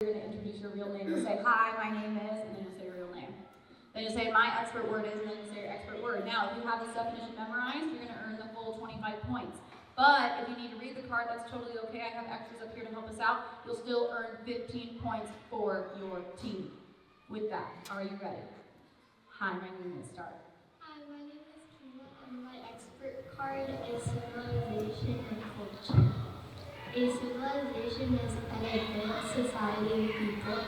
You're going to introduce your real name. You'll say, hi, my name is, and then you'll say your real name. Then you'll say, my expert word is, and then you'll say your expert word. Now, if you have this definition memorized, you're going to earn the full 25 points. But if you need to read the card, that's totally okay. I have extras up here to help us out. You'll still earn 15 points for your team. With that, are you ready? Hi, my name is Star. Hi, my name is Kina, and my expert card is civilization and culture. A civilization is an advanced society of people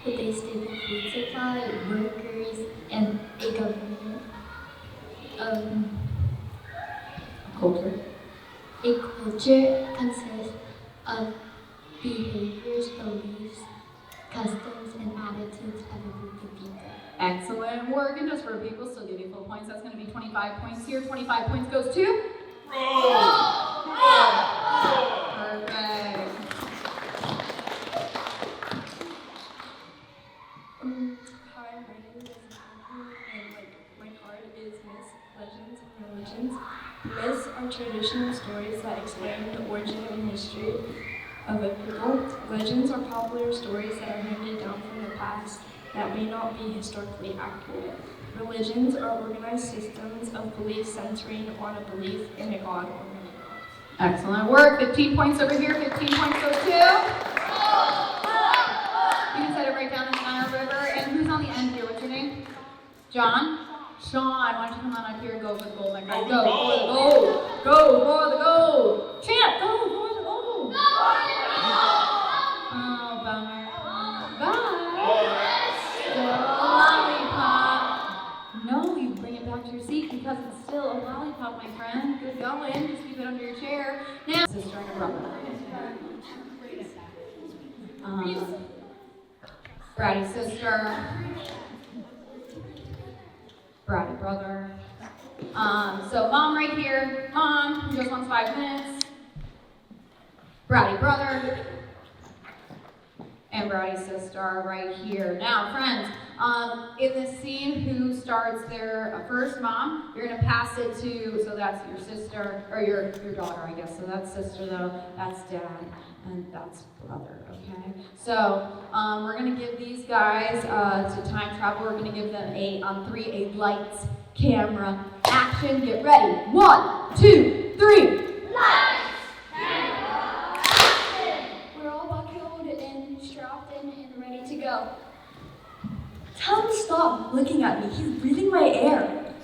with a stable food supply, workers, and a government. Culture. A culture consists of behaviors, beliefs, customs, and attitudes of a group of people. Excellent work, and just for people, still give you full points. That's going to be 25 points here. 25 points goes to? Perfect. Hi, my name is Matthew, and my card is Myths, Legends, and Religions. Myths are traditional stories that explain the origin and history of a people. Legends are popular stories that are handed down from the past that may not be historically accurate. Religions are organized systems of beliefs centering on a belief in a god or many gods. Excellent work. 15 points over here. 15 points goes to? You can set it right down in the Nile River. And who's on the end here? What's your name? John? Sean, why don't you come on up here and go for the gold, my friend? Go for the gold. Go for the gold. Champ, go for the gold. Oh, bummer. Bye. Lollipop. No, you bring it back to your seat because it's still a lollipop, my friend. Good going. Just keep it under your chair. Now, sister and a brother. Bratty sister. Bratty brother. So mom right here. Mom, who just wants 5 minutes. Bratty brother. And Bratty sister right here. Now, friends, in this scene, who starts their first? Mom. You're gonna pass it to, so that's your sister, or your daughter, I guess. So that's sister though, that's dad, and that's brother, okay? So, we're gonna give these guys, to time travel, we're gonna give them on 3, a lights, camera, action, get ready. 1, 2, 3. Lights, camera, action! We're all buckled and strapped in and ready to go. Tell him to stop looking at me. He's breathing my air.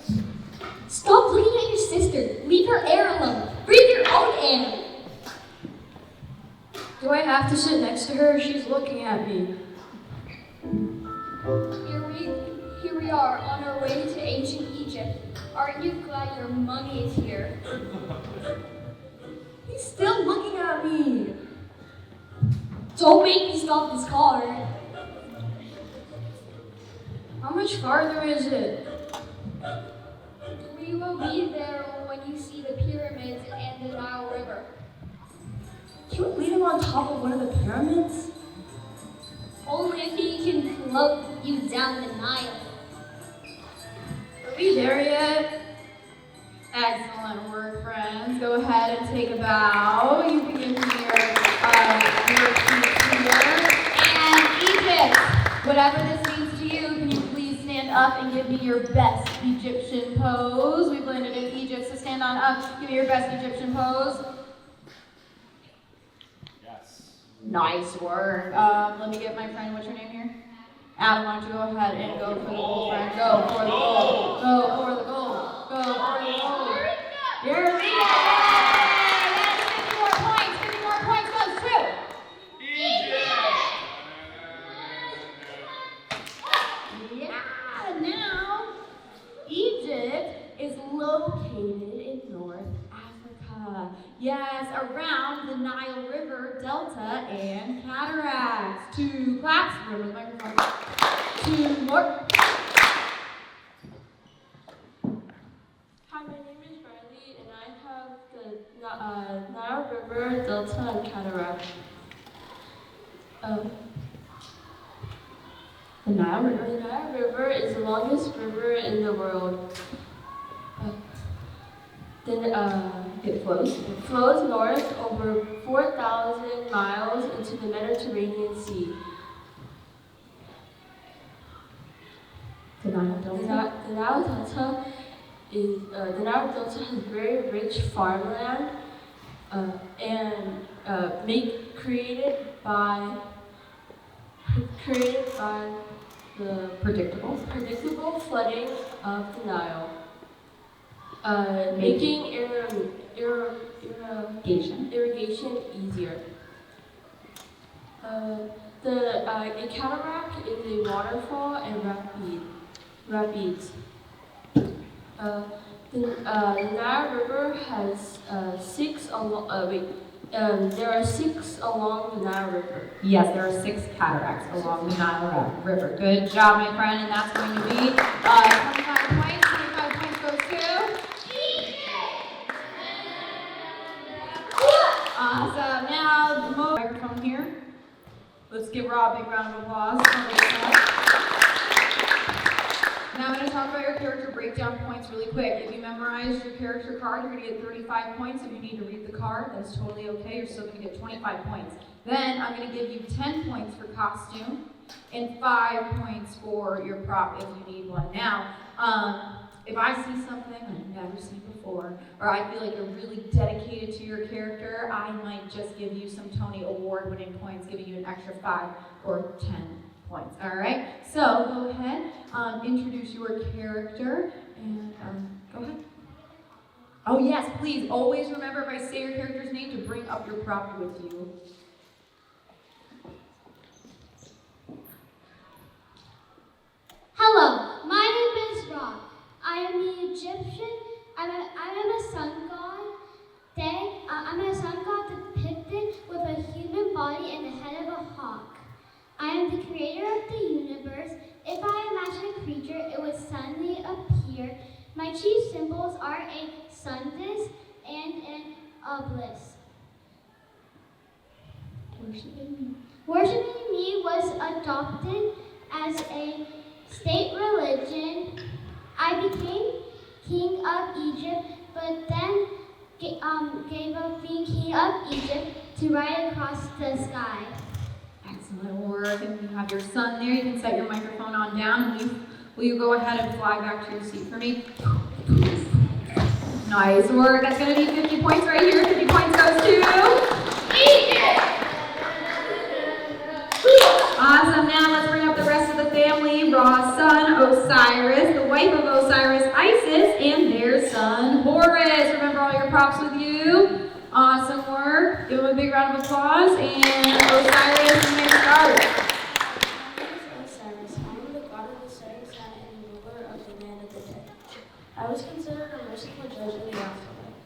Stop looking at your sister. Leave her air alone. Breathe your own air. Do I have to sit next to her? She's looking at me. Here we are on our way to ancient Egypt. Aren't you glad your mummy is here? He's still looking at me. Don't make me stop this car. How much farther is it? We will be there when you see the pyramids and the Nile River. Can we leave him on top of one of the pyramids? Only if he can float you down the Nile. Are we there yet? Excellent work, friends. Go ahead and take a bow. You can give me your seat here. And Egypt, whatever this means to you, can you please stand up and give me your best Egyptian pose? We've landed in Egypt, so stand on up. Give me your best Egyptian pose. Yes. Nice work. Let me get my friend, what's your name here? Adam, why don't you go ahead and go for the gold, friend. Go for the gold. Go for the gold. Go for the gold. You're leading. That's 50 more points. 50 more points goes to Egypt. Yeah, now Egypt is located in North Africa. Yes, around the Nile River, Delta, and cataracts. 2 claps. Remember the microphone. 2 more. Hi, my name is Riley, and I have the Nile River, Delta, and Cataract. The Nile River. The Nile River is the longest river in the world. It flows. It flows north over 4,000 miles into the Mediterranean Sea. Nile The, Delta? the Nile Delta is the Nile Delta has very rich farmland and created by the predictable flooding of the Nile, making irrigation easier. A cataract is a waterfall and rapids. The Nile River has there are 6 along the Nile River. Yes, there are 6 cataracts along the Nile River. Good job, my friend, and that's going to be 25 points. 25 points goes to... Awesome. Now, the microphone here. Let's give Rob a big round of applause. Now I'm going to talk about your character breakdown points really quick. If you memorize your character card, you're going to get 35 points. If you need to read the card, that's totally okay. You're still going to get 25 points. Then I'm going to give you 10 points for costume and 5 points for your prop if you need one. Now, if I see something I've never seen before, or I feel like you're really dedicated to your character, I might just give you some Tony Award-winning points, giving you an extra 5 or 10 points. All right, so go ahead, introduce your character, and go ahead. Oh yes, please, always remember if I say your character's name to bring up your prop with you. Hello, my name is Rob. I am the Egyptian. I am a sun god. I'm a sun god depicted with a human body and the head of a hawk. I am the creator of the universe. If I imagine a creature, it would suddenly appear. My chief symbols are a sun disk and an obelisk. Worshipping me was adopted as a state religion. I became king of Egypt, but then gave up being king of Egypt to ride across the sky. Excellent work, and you have your son there. You can set your microphone on down. Will you go ahead and fly back to your seat for me? Nice work. That's going to be 50 points right here. 50 points goes to Egypt. Awesome. Now let's bring up the rest of the family. Ra's son, Osiris, the wife of Osiris, Isis, and their son, Horus. Remember all your props with you. Awesome work. Give them a big round of applause. And Osiris, you may start. My name is Osiris. I am the god of the setting sun and the ruler of the land of the dead. I was considered a merciful judge in the afterlife.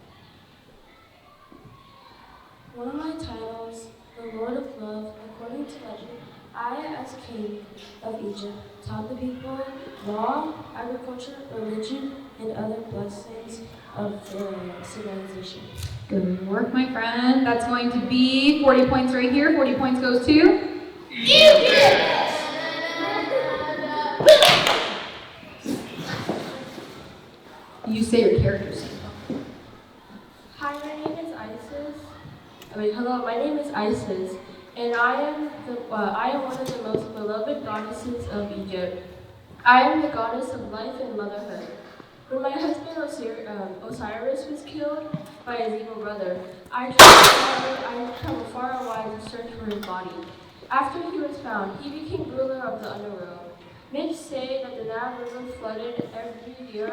One of my titles, the Lord of Love, according to legend, I, as king of Egypt, taught the people law, agriculture, religion, and other blessings of the civilization. Good work, my friend. That's going to be 40 points right here. 40 points goes to Egypt. You say your character's name. Hi, my name is Isis. Hello, my name is Isis, and I am one of the most beloved goddesses of Egypt. I am the goddess of life and motherhood. When my husband Osiris was killed by his evil brother, I traveled far and wide to search for his body. After he was found, he became ruler of the underworld. Myths say that the Nile River flooded every year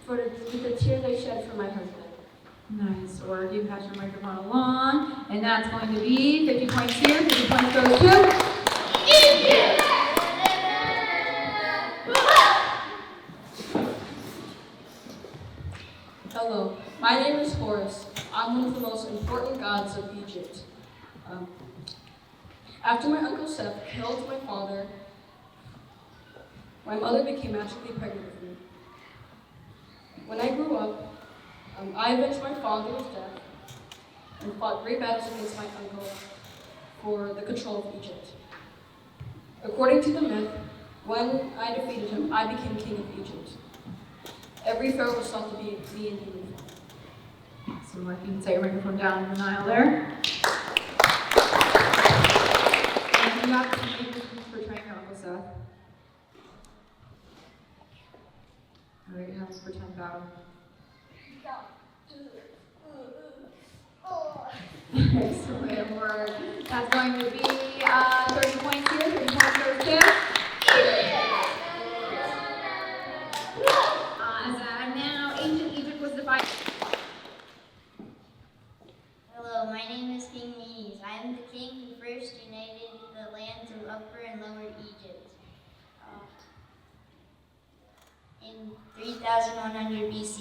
with the tears I shed for my husband. Nice work. You pass your microphone along. And that's going to be 50 points here. 50 points goes to Egypt. Hello, my name is Horus. I'm one of the most important gods of Egypt. After my uncle Seth killed my father, my mother became magically pregnant with me. When I grew up, I avenged my father's death and fought great battles against my uncle for the control of Egypt. According to the myth, when I defeated him, I became king of Egypt. Every pharaoh was thought to be in human form. So Mark, you can set your microphone down in the Nile there. And you have to make this portraying your Uncle Seth. All right, have a pretend battle. Excellent work. That's going to be 30 points here. 30 points goes to. Now, ancient Egypt was divided. Hello, my name is King Menes. I am the king who first united the lands of Upper and Lower Egypt in 3100 BC.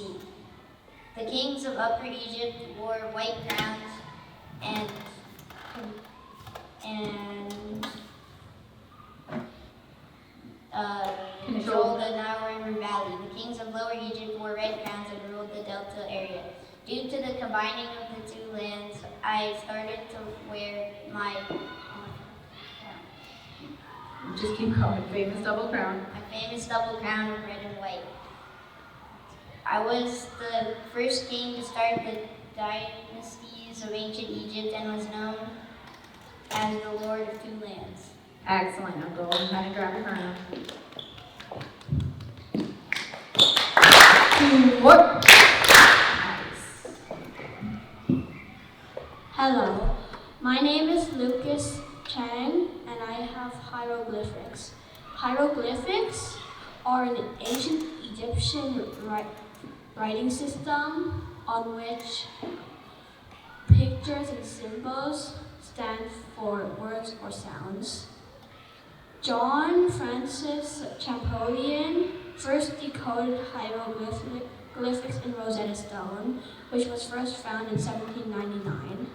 The kings of Upper Egypt wore white crowns and controlled the Nile River Valley. The kings of Lower Egypt wore red crowns and ruled the Delta area. Due to the combining of the two lands, I started to wear my Just keep going. Famous double crown. famous double crown of red and white. I was the first king to start the dynasties of ancient Egypt and was known as the Lord of Two Lands. Excellent. Now go ahead and grab your crown. What? Nice. Hello, my name is Lucas Chang, and I have hieroglyphics. Hieroglyphics are an ancient Egyptian writing system on which pictures and symbols stand for words or sounds. John Francis Champollion first decoded hieroglyphics in Rosetta Stone, which was first found in 1799.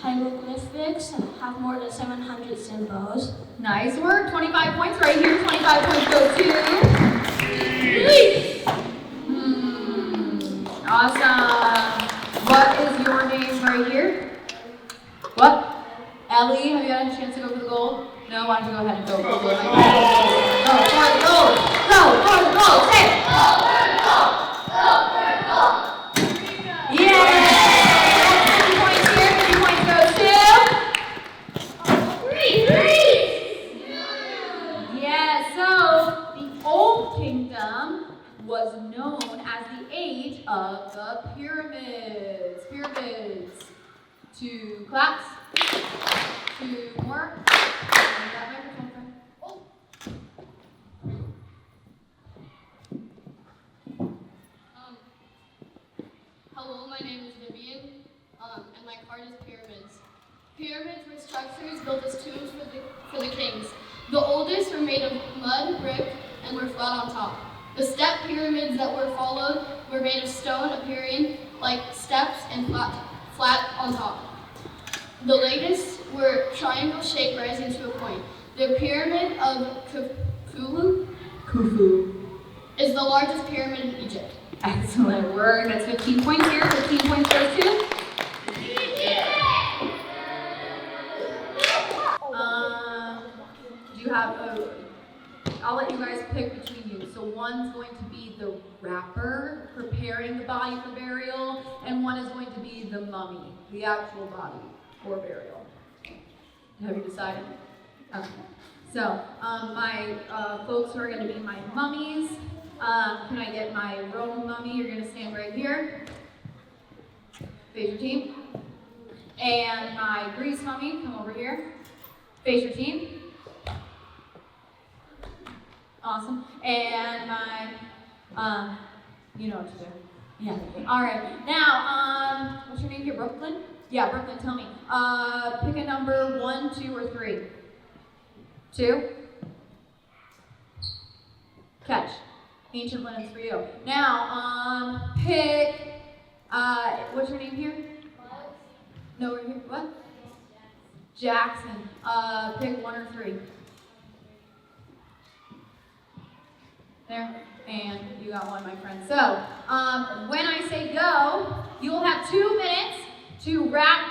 Hieroglyphics have more than 700 symbols. Nice work. 25 points right here. 25 points go to. Awesome. What is your name right here? What? Ellie, have you had a chance to go for the gold? No, why don't you go ahead and go for the gold? Go for the gold. Go for the gold. Say it. Go for the gold. Go for the gold. Yeah. 50 points here. 50 points goes to. Yeah, so the Old Kingdom was known as the age of the pyramids. Pyramids. 2 claps. 2 more. And that microphone friend. Oh. Hello, my name is Vivian, and my card is pyramids. Pyramids were structures built as tombs for the kings. The oldest were made of mud, brick, and were flat on top. The step pyramids that were followed were made of stone, appearing like steps and flat on top. The latest were triangle-shaped, rising to a point. The pyramid of Khufu is the largest pyramid in Egypt. Excellent work. That's 15 points here. 15 points goes to. Do you have I'll let you guys pick between you. So one's going to be the wrapper, preparing the body for burial, and one is going to be the mummy, the actual body for burial. Have you decided? Okay. So my folks who are going to be my mummies, can I get my Roman mummy? You're going to stand right here. Face your team. And my Greece mummy, come over here. Face your team. Awesome. And my, you know what to do. Yeah. All right. Now, what's your name here? Brooklyn? Yeah, Brooklyn, tell me. Pick a number 1, 2, or 3. 2. Catch. Ancient linens for you. Now, pick, what's your name here? No, we're here. What? Jackson. Pick 1 or 3. There. And you got 1, my friend. So, when I say go, you'll have 2 minutes to wrap.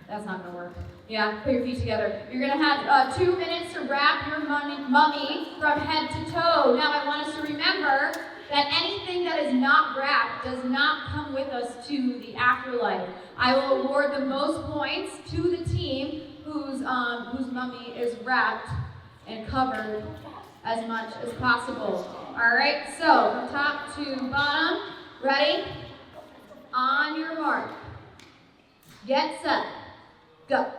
That's not going to work. Yeah, put your feet together. You're going to have 2 minutes to wrap your mummy from head to toe. Now, I want us to remember that anything that is not wrapped does not come with us to the afterlife. I will award the most points to the team whose mummy is wrapped and covered as much as possible. All right, so from top to bottom, ready? On your mark. Get set. Go.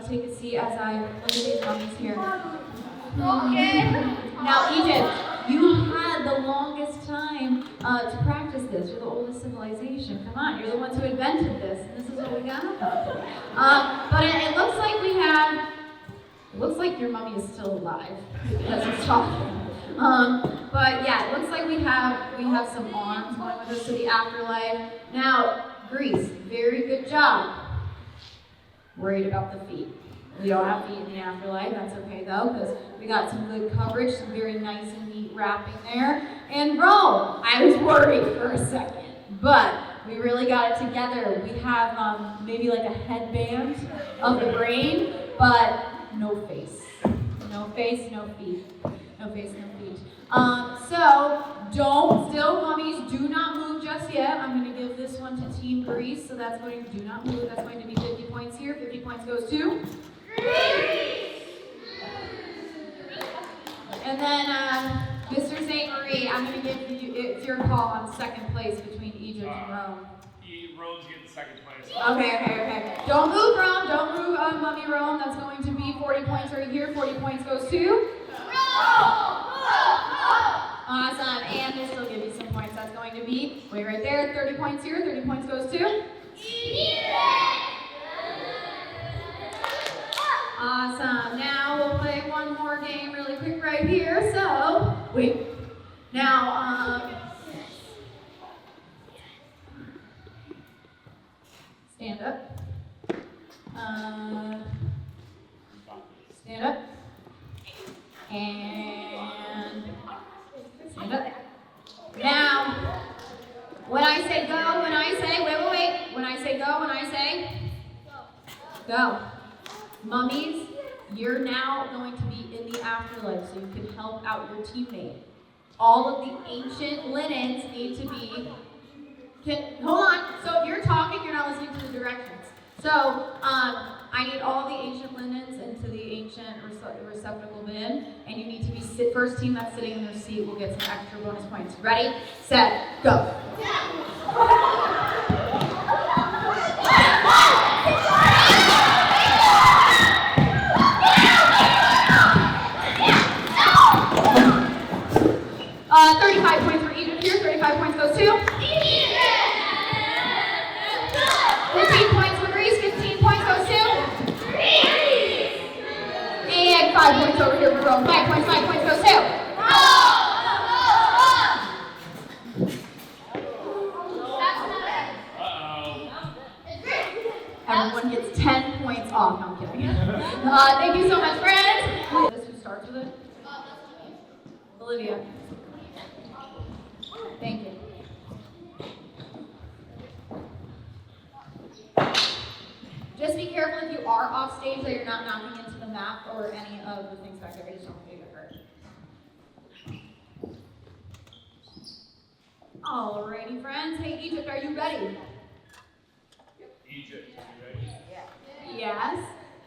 Take a seat as I look at these mummies here. Now, Egypt, you had the longest time to practice this. You're the oldest civilization. Come on, you're the ones who invented this, and this is what we got. But it looks like we have. It looks like your mummy is still alive because it's talking. But yeah, it looks like we have some arms going with us to the afterlife. Now, Greece, very good job. Worried about the feet. We don't have feet in the afterlife. That's okay though, because we got some good coverage, some very nice and neat wrapping there. And Rome, I was worried for a second, but we really got it together. We have maybe like a headband of the brain, but no face. No face, no feet. No face, no feet. So mummies, do not move just yet. I'm going to give this one to Team Greece, so that's going to do not move. That's going to be 50 points here. 50 points goes to Greece. And then Mr. St. Marie, I'm going to give you, it's your call on second place between Egypt and Rome. Rome's getting second place. Okay. Don't move, Rome. Don't move Mummy Rome. That's going to be 40 points right here. 40 points goes to Rome. Awesome. And this will give you some points. That's going to be way right there. 30 points here. 30 points goes to Egypt. Awesome. Now we'll play one more game really quick right here. So, wait. Now, stand up. Stand up. And stand up. Now, when I say go, when I say, wait. When I say go, when I say go. Mummies, you're now going to be in the afterlife, so you can help out your teammate. All of the ancient linens need to be, hold on, so if you're talking, you're not listening to the directions. So, I need all the ancient linens into the ancient receptacle bin, and you need to be first team that's sitting in their seat will get some extra bonus points. Ready, set, go. Yeah. 35 points for Egypt here. 35 points goes to Egypt. 15 points for Greece. 15 points goes to Greece. And 5 points over here for roll. 5 points goes to. Everyone gets 10 points off. No, I'm kidding. Thank you so much, friends. This who starts with it? Olivia. Thank you. Just be careful if you are off stage that you're not knocking into the map or any of the things back there. I just don't want you to get hurt. Alrighty, friends. Hey, Egypt, are you ready? Egypt, you ready? Yes.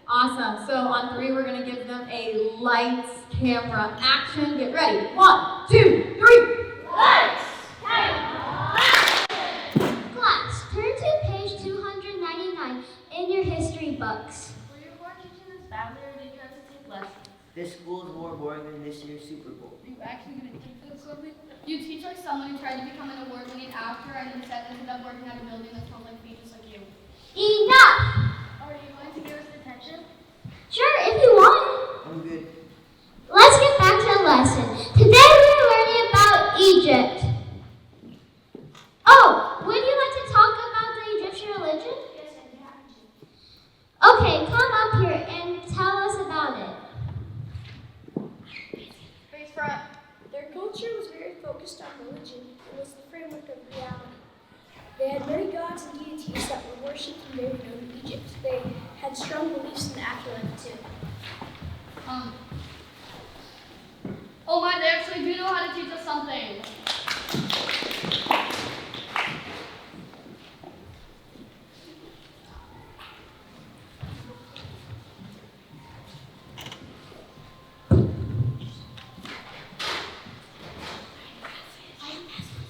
Awesome. So on 3, we're going to give them a lights, camera, action. Get ready. 1, 2, 3. Lights, camera, action! Class, turn to page 299 in your history books. Were you more teaching this badly or did you have to take lessons? This school is more boring than this year's Super Bowl. Are you actually going to teach us something? You teach like someone who tried to become an award-winning actor and instead ended up working at a building that smells like feet just like you. Enough! Are you going to give us attention? Sure, if you want. I'm good. Let's get back to the lesson. Today we're learning about Egypt. Oh, would you like to talk about the Egyptian religion? Yes, I'd be happy to. Okay, come up here and tell us about it. Face front. Their culture was very focused on religion. It was the framework of reality. They had many gods and deities that were worshipped and very known in Egypt. They had strong beliefs in the afterlife too. Oh my, they actually do know how to teach us something.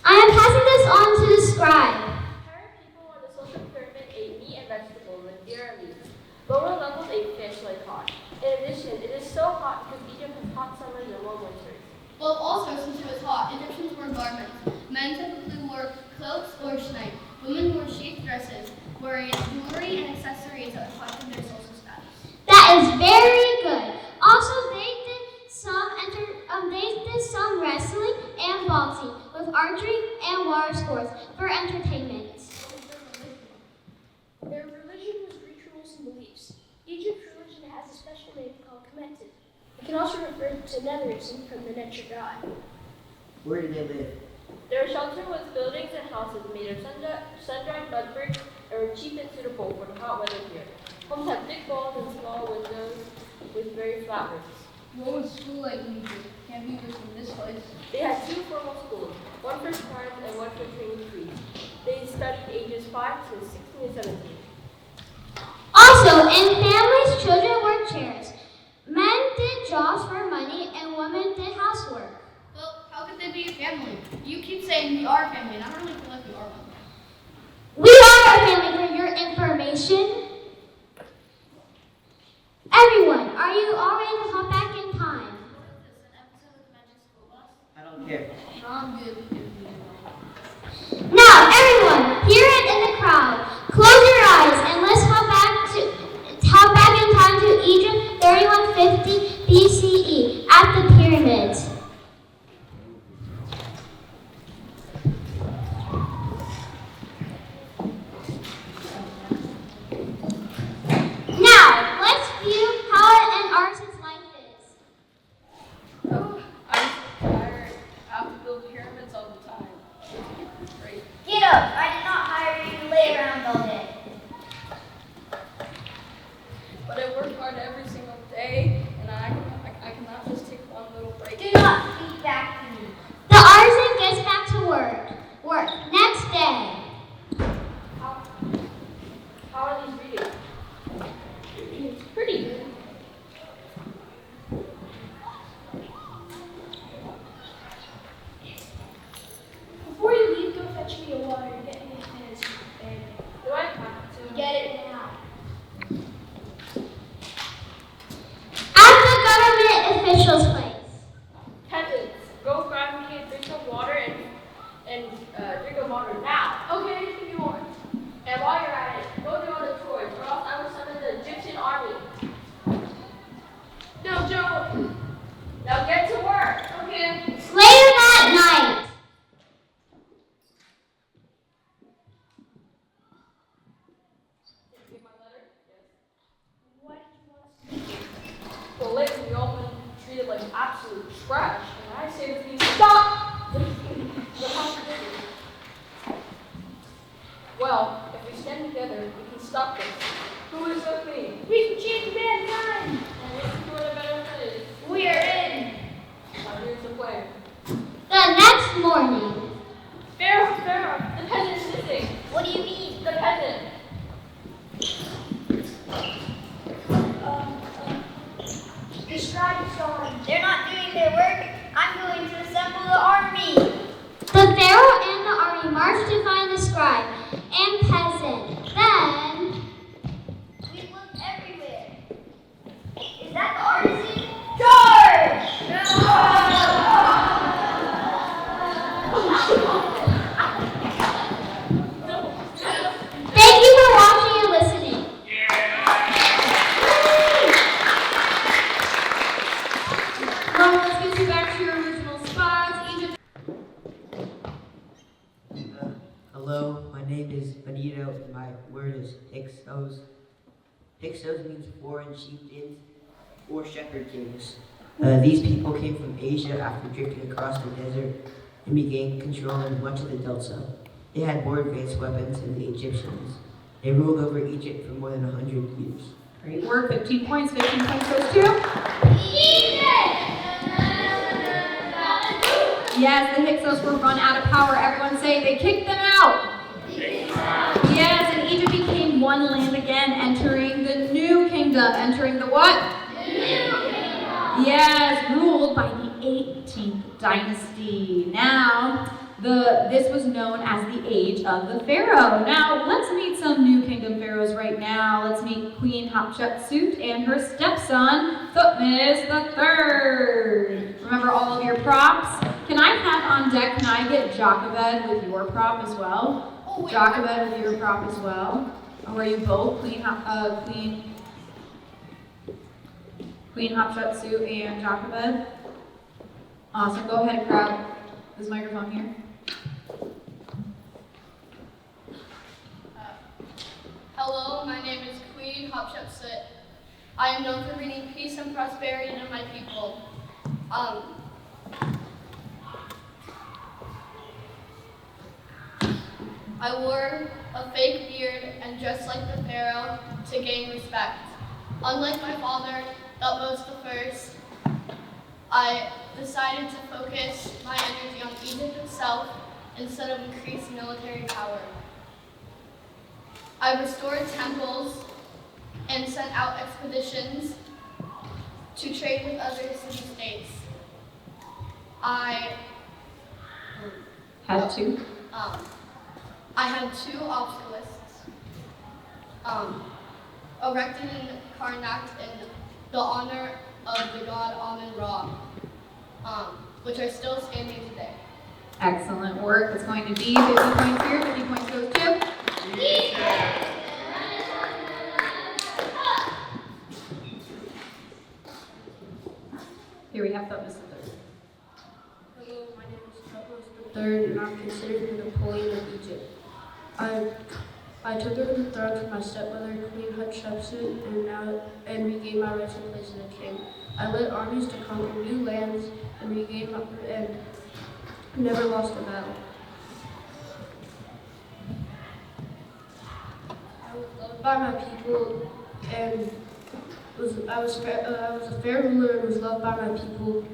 I am passing this on to the scribe. Higher people on the social pyramid ate meat and vegetables like deer and leaves. Lower levels ate fish like cod. In addition, it is so hot because Egypt has hot summers and warm winters. Well, also, since it was hot, Egyptians wore garments. Men typically wore cloaks or schneid. Women wore sheath dresses, wearing jewelry and accessories that reflected their social status. That is very good. Also, they did some wrestling and boxing with archery and water sports for entertainment. Their religion was rituals and beliefs. Egypt's religion has a special name called Kemetic. It can also refer to netherism from the nature god. Where did they live? Their shelter was buildings and houses made of sun-dried mud bricks and were cheap and suitable for the hot weather here. Homes had thick walls and small windows with very flat roofs. What was school like in Egypt? Can't be worse than this place. They had 2 formal schools, one for scribes and one for training priests. They studied ages 5 to 16 and 17. Also, in families, children worked chairs. Men did jobs for money and women did housework. Well, how could they be a family? You keep saying we are a family, and I don't really feel like we are one. We are a family for your information. Everyone, are you all ready to hop back in time? I don't care. No, I'm good. Now, everyone, hear it in the crowd. Close your eyes and let's hop back in time to Egypt 3150 BCE at the pyramids. Now, let's view how an artist's life is. Oh, I'm so tired. I have to build pyramids all the time. Great. Get up! I did not hire you to lay around all day. But I work hard every single day, and I cannot just take one little break. Do not I say with you, stop! The contradiction. Well, if we stand together, we can stop this. Who is with me? We can change mankind. And we can do it a better place. We are in. Now here's the plan. The next morning. Pharaoh, the peasant is missing. What do you mean? The peasant. The scribe is gone. They're not doing their work. I'm going to assemble the army. The pharaoh and the army marched to find the scribe and peasant. Then we looked everywhere. Is that the artisan? Charge! Thank you for watching and listening. Well, let's get you back to your original spots. Egypt. Hello, my name is Benito, and my word is Hyksos. Hyksos means foreign chieftains or shepherd kings. These people came from Asia after drifting across the desert and began controlling much of the Delta. They had more advanced weapons than the Egyptians. They ruled over Egypt for more than 100 years. Great work. 15 points. 15 points goes to. Yes, the Hyksos were run out of power. Everyone say they kicked them out. Yes, and Egypt became one land again, entering the new kingdom. Entering the what? Yes, ruled by the 18th dynasty. Now, this was known as the Age of the Pharaoh. Now, let's meet some new kingdom pharaohs right now. Let's meet Queen Hatshepsut and her stepson, Thutmose III. Remember all of your props? Can I have on deck, can I get Jochebed with your prop as well? Jochebed with your prop as well. Or are you both Queen Hatshepsut and Jochebed? Awesome. Go ahead and grab this microphone here. Hello, my name is Queen Hatshepsut. I am known for bringing peace and prosperity to my people. I wore a fake beard and dressed like the pharaoh to gain respect. Unlike my father, Thutmose I, I decided to focus my energy on Egypt itself instead of increased military power. I restored temples and sent out expeditions to trade with other city-states. I Had two. I had two obelisks erected in Karnak in the honor of the god Amun-Ra, which are still standing today. Excellent work. It's going to be 50 points here. 50 points goes to. Here we have Thutmose III. Hello, my name is Thutmose III, and I'm considered the Napoleon of Egypt. I took over the throne from my stepmother, Queen Hatshepsut, and regained my rightful place as a king. I led armies to conquer new lands and never lost a battle. I was loved by my people and I was a fair ruler and was loved by my people.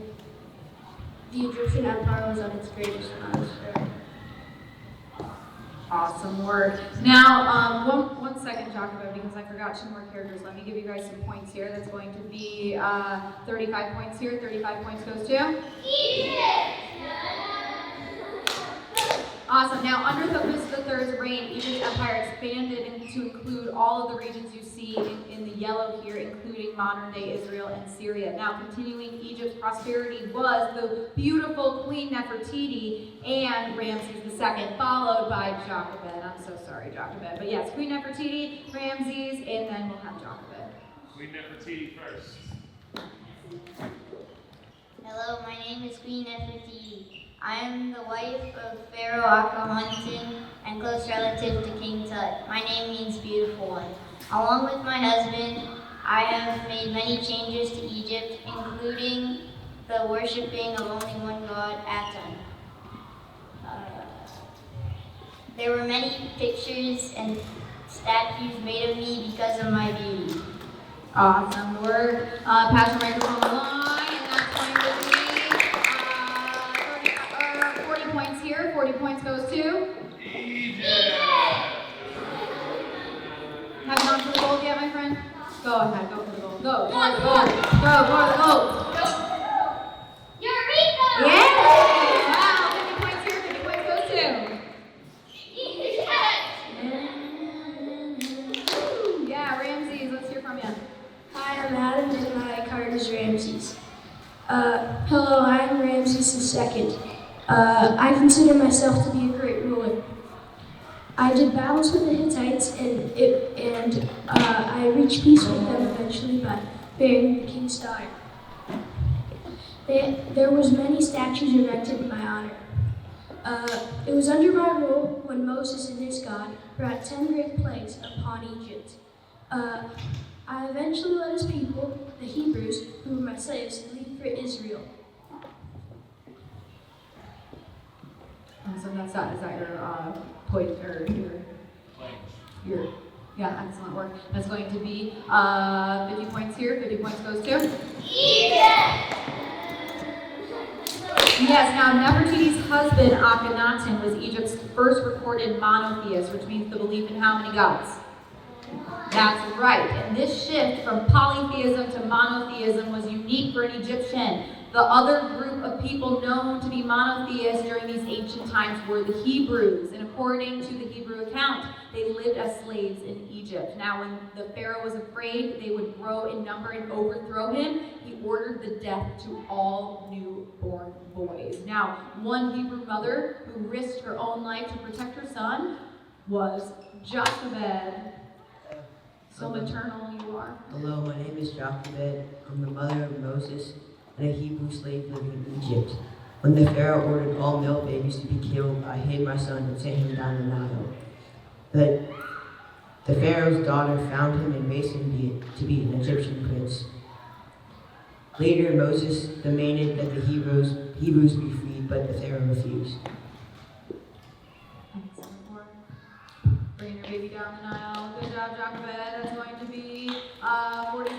The Egyptian Empire was at its greatest when I was there. Awesome work. Now, one second, Jochebed, because I forgot two more characters. Let me give you guys some points here. That's going to be 35 points here. 35 points goes to. Awesome. Now, under Thutmose III's reign, Egypt's empire expanded to include all of the regions you see in the yellow here, including modern-day Israel and Syria. Now, continuing Egypt's prosperity was the beautiful Queen Nefertiti and Ramses II, followed by Jochebed. I'm so sorry, Jochebed. But yes, Queen Nefertiti, Ramses, and then we'll have Jochebed. Queen Nefertiti first. Hello, my name is Queen Izzy D. I am the wife of Pharaoh Akhenaten and close relative to King Tut. My name means beautiful one. Along with my husband, I have made many changes to Egypt, including the worshiping of only one God, Aton. There were many pictures and statues made of me because of my beauty. Awesome work. Pass your microphone along, and that's going to be 40 points here. 40 points goes to Egypt. Have you gone for the gold yet, my friend? Go ahead, go for the gold. Go for the gold. Go for the gold. Eureka! Yeah! Wow, 50 points here, 50 points goes to yeah, Ramses, let's hear from you. Hi, I'm Adam, and my card is Ramses. Hello, I'm Ramses II. I consider myself to be a great ruler. I did battles with the Hittites, and I reached peace with them eventually by marrying the king's daughter. There was many statues erected in my honor. It was under my rule when Moses and his God brought 10 great plagues upon Egypt. I eventually let his people, the Hebrews, who were my slaves, leave for Israel. So that's that. Is that your point or your yeah, excellent work. That's going to be 50 points here. 50 points goes to Egypt! Yes, now Nefertiti's husband, Akhenaten, was Egypt's first recorded monotheist, which means the belief in how many gods? That's right. And this shift from polytheism to monotheism was unique for an Egyptian. The other group of people known to be monotheists during these ancient times were the Hebrews. And according to the Hebrew account, they lived as slaves in Egypt. Now, when the Pharaoh was afraid they would grow in number and overthrow him, he ordered the death to all newborn boys. Now, one Hebrew mother who risked her own life to protect her son was Jochebed. So maternal you are. Hello, my name is Jochebed. I'm the mother of Moses and a Hebrew slave living in Egypt. When the Pharaoh ordered all male babies to be killed, I hid my son and sent him down the Nile. The Pharaoh's daughter found him and raised him to be an Egyptian prince. Later, Moses demanded that the Hebrews be freed, but the Pharaoh refused. Bring your baby down the Nile. Good job, Jochebed. That's going to be 40.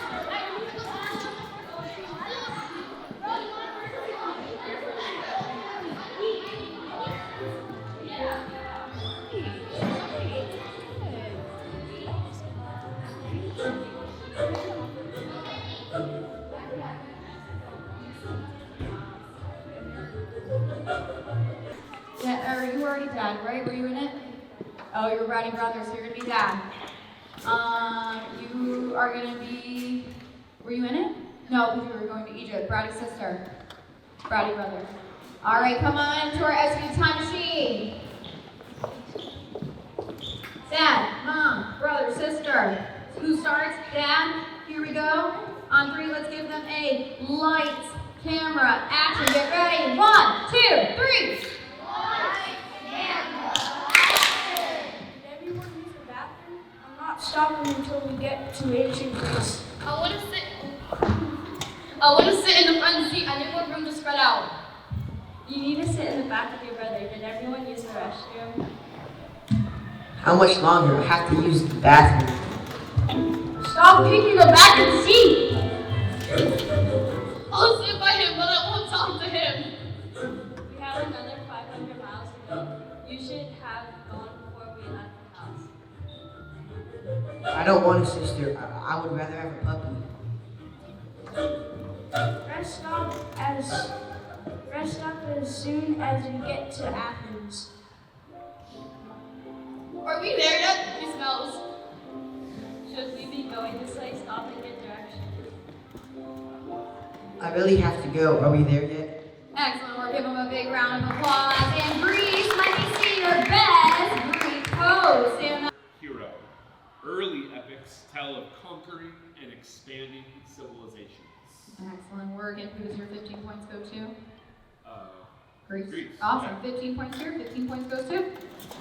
Yeah, or you were already dad, right? Were you in it? Oh, you were Brady brother, so you're gonna be dad. You are gonna be. Were you in it? No, because you were going to Egypt. Brady's sister. Brady brother. All right, come on into our SB time machine. Dad, mom, brother, sister. Who starts? Dad. Here we go. On 3, let's give them a light, camera, action. Get ready. 1, 2, 3. Stopping until we get to ancient Greece. I want to sit in the front seat. I need more room to spread out. You need to sit in the back with your brother. Did everyone use the restroom? How much longer? I have to use the bathroom. Stop taking the back of the seat! I'll sit by him, but I won't talk to him. We have another 500 miles to go. You should have gone before we left the house. I don't want a sister. I would rather have a puppy. Rest stop as soon as we get to Athens. Are we there yet? He smells. Should we be going this way? Stop and get directions. I really have to go. Are we there yet? Excellent work. Give them a big round of applause. And Greece, let me see your best Greek pose. Stand up. Hero. Early epics tell of conquering and expanding civilizations. Excellent work. And who does your 15 points go to? Greece. Greece. Awesome. Yeah. 15 points here. 15 points goes to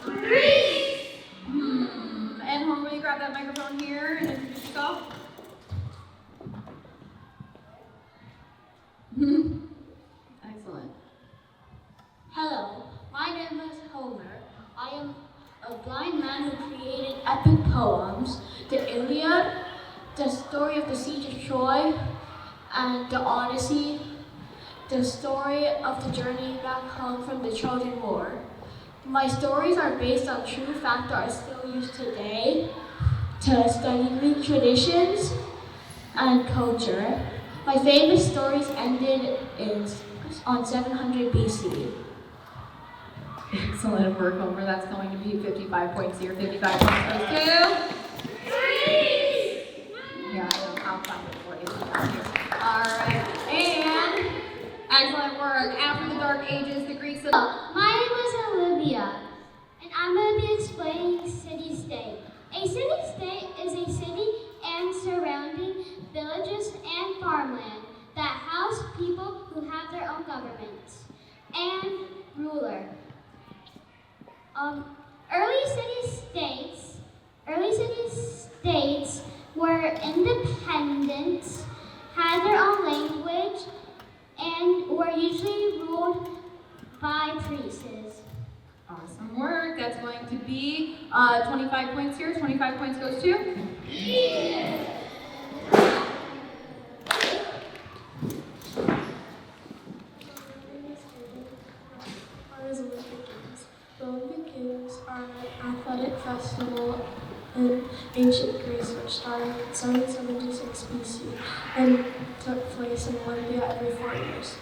Greece! And home, will you grab that microphone here and introduce yourself? I am a blind man who created epic poems, the Iliad, the story of the Siege of Troy, and the Odyssey, the story of the journey back home from the Trojan War. My stories are based on true facts that are still used today to study Greek traditions and culture. My favorite stories ended on 700 BC. Excellent work, Homer. That's going to be 55 points here. 55 points goes to... Yeah, I'll find it for you. All right. And excellent work. After the Dark Ages, the Greeks... My name is Olivia, and I'm going to be explaining city-state. A city-state is a city and surrounding villages and farmland that house people who have their own governments and ruler. Early city-states were independent, had their own language, and were usually ruled by priests. Awesome work. That's going to be 25 points here. 25 points goes to... The Olympic Games are an athletic festival in ancient Greece which started in 776 BC and took place in Olympia every 4 years.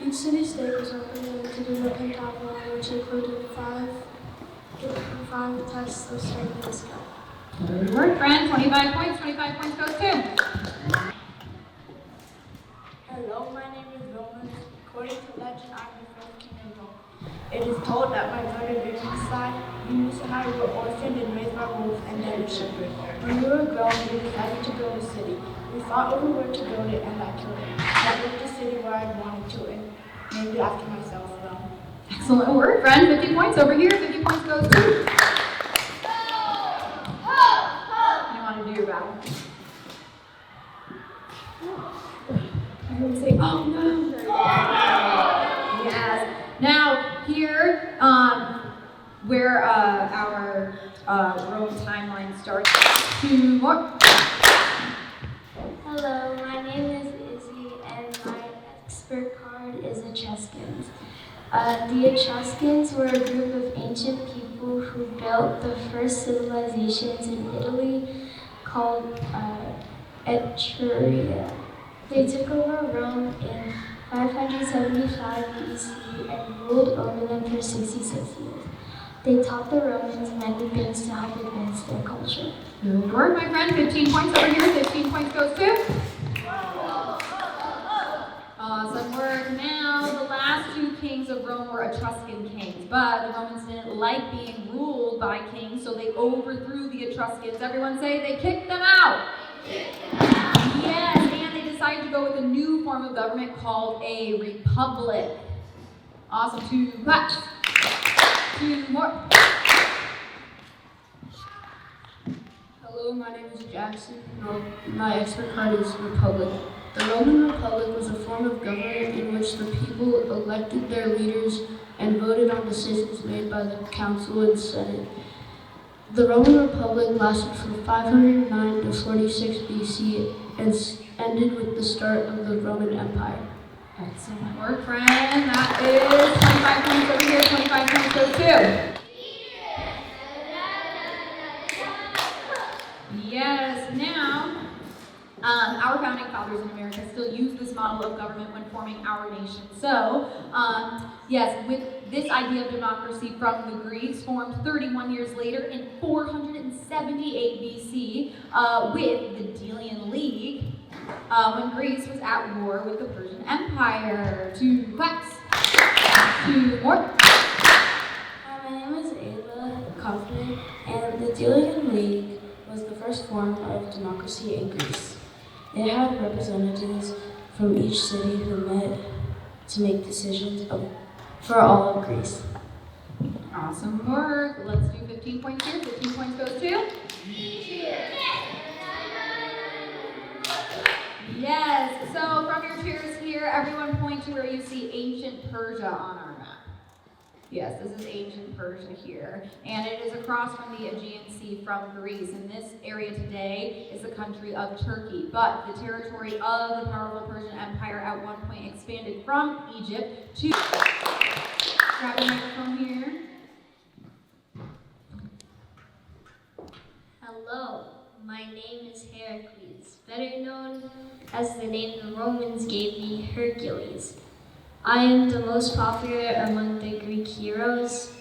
Each city-state was represented in a pentathlon which included five tests of strength and skill. Good work, friend. 25 points. 25 points goes to... Hello, my name is Roman. According to legend, I'm the first king of Rome. It is told that my brother Venus and I were orphaned and raised by wolves and then a shepherd. When we were grown, we decided to build a city. We fought over where to build it and I killed it. I built the city where I wanted to and named it after myself, Rome. Excellent work, friend. 50 points over here. 50 points goes to... You want to do your battle? I would say, oh no. Yes. Now, here, where our Rome timeline starts, 2 more. Hello, my name is Izzy, and my expert card is Etruscans. The Etruscans were a group of ancient people who built the first civilizations in Italy called Etruria. They took over Rome in 575 BC and ruled over them for 66 years. They taught the Romans many things to help advance their culture. Good work, my friend. 15 points over here. 15 points goes to... Awesome work. Now, the last 2 kings of Rome were Etruscan kings, but the Romans didn't like being ruled by kings, so they overthrew the Etruscans. Everyone say they kicked them out. Yes, and they decided to go with a new form of government called a republic. Awesome. 2 claps. 2 more. Hello, my name is Jackson. My expert card is Republic. The Roman Republic was a form of government in which the people elected their leaders and voted on decisions made by the council and senate. The Roman Republic lasted from 509 to 46 BC and ended with the start of the Roman Empire. Excellent work, friend. That is 25 points over here. 25 points goes to... Yes, now, our founding fathers in America still use this model of government when forming our nation. So, yes, with this idea of democracy from the Greeks formed 31 years later in 478 BC with the Delian League when Greece was at war with the Persian Empire. 2 claps. 2 more. Hi, my name is Ayla Kaufman, and the Delian League was the first form of democracy in Greece. It had representatives from each city who met to make decisions for all of Greece. Awesome work. Let's do 15 points here. 15 points goes to... Yes. So from your chairs here, everyone point to where you see ancient Persia on our map. Yes, this is ancient Persia here, and it is across from the Aegean Sea from Greece, and this area today is the country of Turkey, but the territory of the powerful Persian Empire at one point expanded from Egypt to... Grab a microphone here. Hello, my name is Heracles, better known as the name the Romans gave me, Hercules. I am the most popular among the Greek heroes,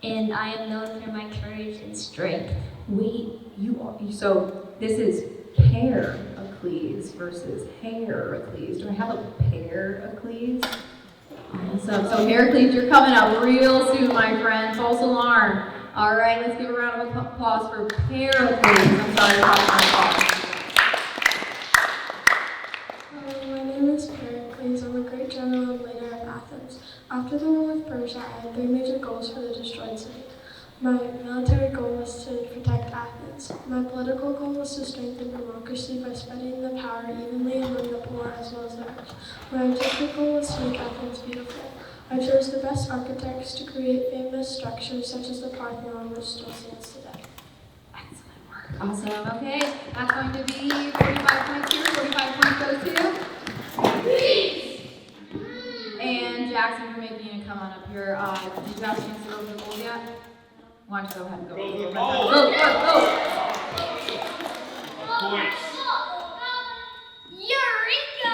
and I am known for my courage and strength. Wait, so this is Pericles versus Heracles. Do I have a Pericles? Awesome. So Heracles, you're coming up real soon, my friend. False alarm. All right, let's give a round of applause for Pericles. I'm sorry about my My name is Pericles. I'm a great general and leader of Athens. After the war with Persia, I had 3 major goals for the destroyed city. My military goal was to protect Athens. My political goal was to strengthen democracy by spreading the power evenly among the poor as well as the rich. My artistic goal was to make Athens beautiful. I chose the best architects to create famous structures such as the Parthenon, which still stands today. Excellent work. Awesome. Okay, that's going to be 45 points here. 45 points goes to Greece. And Jackson, for making it come on up here. Did you have a chance to go over the goal yet? Why don't you go ahead and go? Go, Go. Points. Eureka!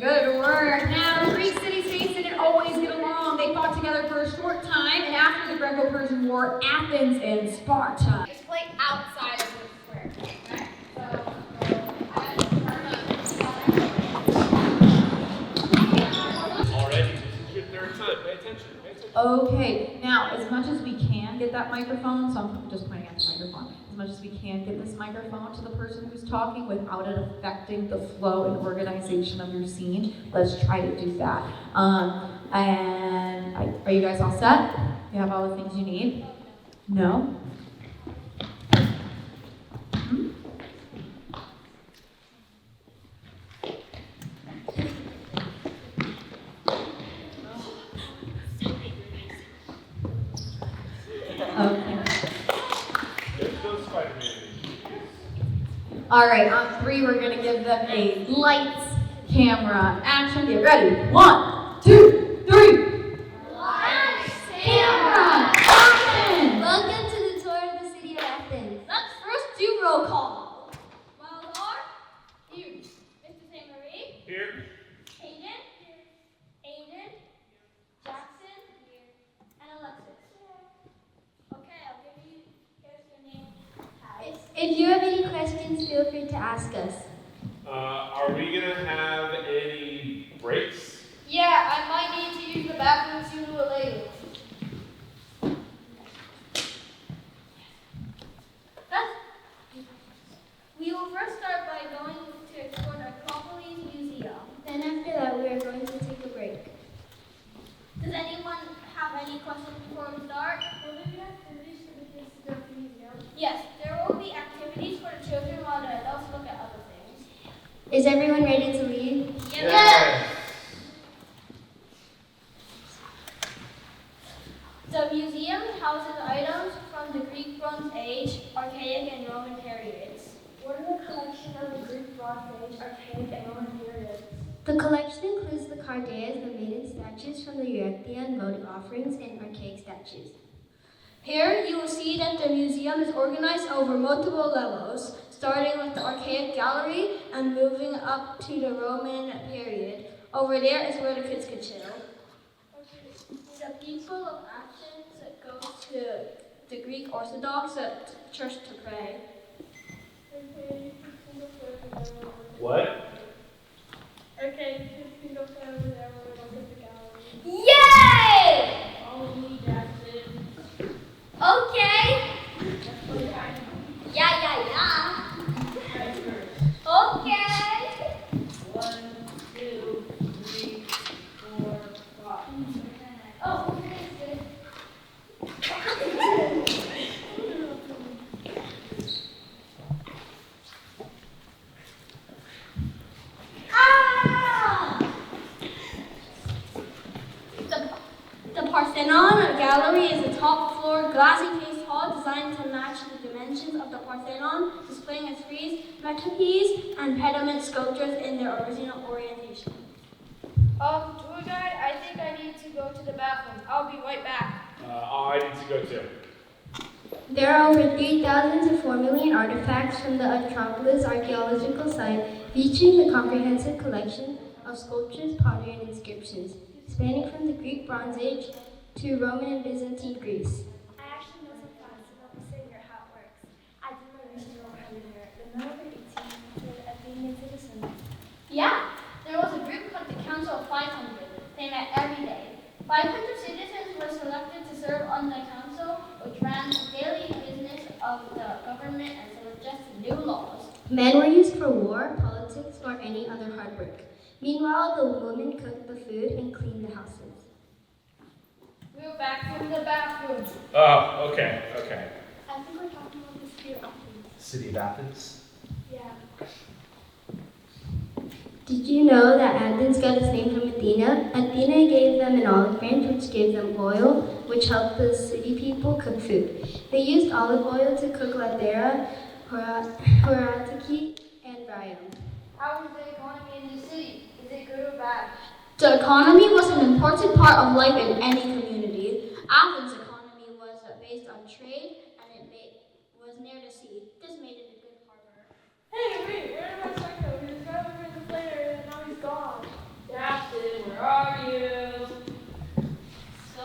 Good work. Now, the Greek city-states didn't always get along. They fought together for a short time, and after the Greco-Persian War, Athens and Sparta. It's play outside of the square. Okay? Already, this is your third time. Pay attention. Okay, now, as much as we can get that microphone, so I'm just pointing at the microphone, as much as we can get this microphone to the person who's talking without it affecting the flow and organization of your scene, let's try to do that. Are you guys all set? You have all the things you need? No? Okay. There's no Spider-Man. All right, on 3, we're going to give them a lights, camera, action. Get ready. 1, 2, 3. Lights, Camera, action. Welcome to the tour of the city of Athens. Let's first do roll call. Wild are here. Mr. St. Marie, Here. Hayden, Ayden, Jackson, and Alexis. Okay, I'll give you, here's your name. If you have any questions, feel free to ask us. Are we gonna have any breaks? Yeah, I might need to use the bathroom sooner or later. We will first start by going to explore the Acropolis Museum. Then after that, we are going to take a break. Does anyone have any questions before we start? Will there be activities for the kids to go to the museum? Yes, there will be activities for the children while the adults look at other things. Is everyone ready to leave? Yes. The museum houses items from the Greek Bronze Age, Archaic, and Roman periods. What are the collection of the Greek Bronze Age, Archaic, and Roman periods? The collection includes the cardeas, the maiden statues from the Euryclean, votive offerings, and archaic statues. Here you will see that the museum is organized over multiple levels, starting with the Archaic Gallery and moving up to the Roman period. Over there is where the kids can chill. The people of Athens go to the Greek Orthodox church to pray. What? Okay, you can go over there when we look at the gallery. Yay! Follow me, Jackson. Okay. Yeah. Okay. 1, 2, 3, 4, 5. Oh, gallery is a top-floor glassy-cased hall designed to match the dimensions of the Parthenon, displaying its frieze, metopes, and pediment sculptures in their original orientation. Tour guide, I think I need to go to the bathroom. I'll be right back. I need to go too. There are over 3,000 to 4 million artifacts from the Acropolis archaeological site, featuring a comprehensive collection of sculptures, pottery, and inscriptions, spanning from the Greek Bronze Age to Roman and Byzantine Greece. I actually know some facts about the city or how it works. I did my research on Hayden. The number 18 included a Vivian citizen. Yeah, there was a group called the Council of 500. They met every day. 500 citizens were selected to serve on the council, which ran the daily business of the government and suggested new laws. Men were used for war, politics, or any other hard work. Meanwhile, the women cooked the food and cleaned the houses. We're back from the bathroom. Oh, okay. I think we're talking about the city of Athens. City of Athens? Yeah. Did you know that Athens got its name from Athena? Athena gave them an olive branch, which gave them oil, which helped the city people cook food. They used olive oil to cook ladera, horatiki, and Rylan. How is the economy in the city? Is it good or bad? The economy was an important part of life in any community. Athens' economy was based on trade, and was near the sea. This made it a good harbor. Hey, wait, where did my friend go? He was right over in the player and now he's gone. Captain, where are you? So,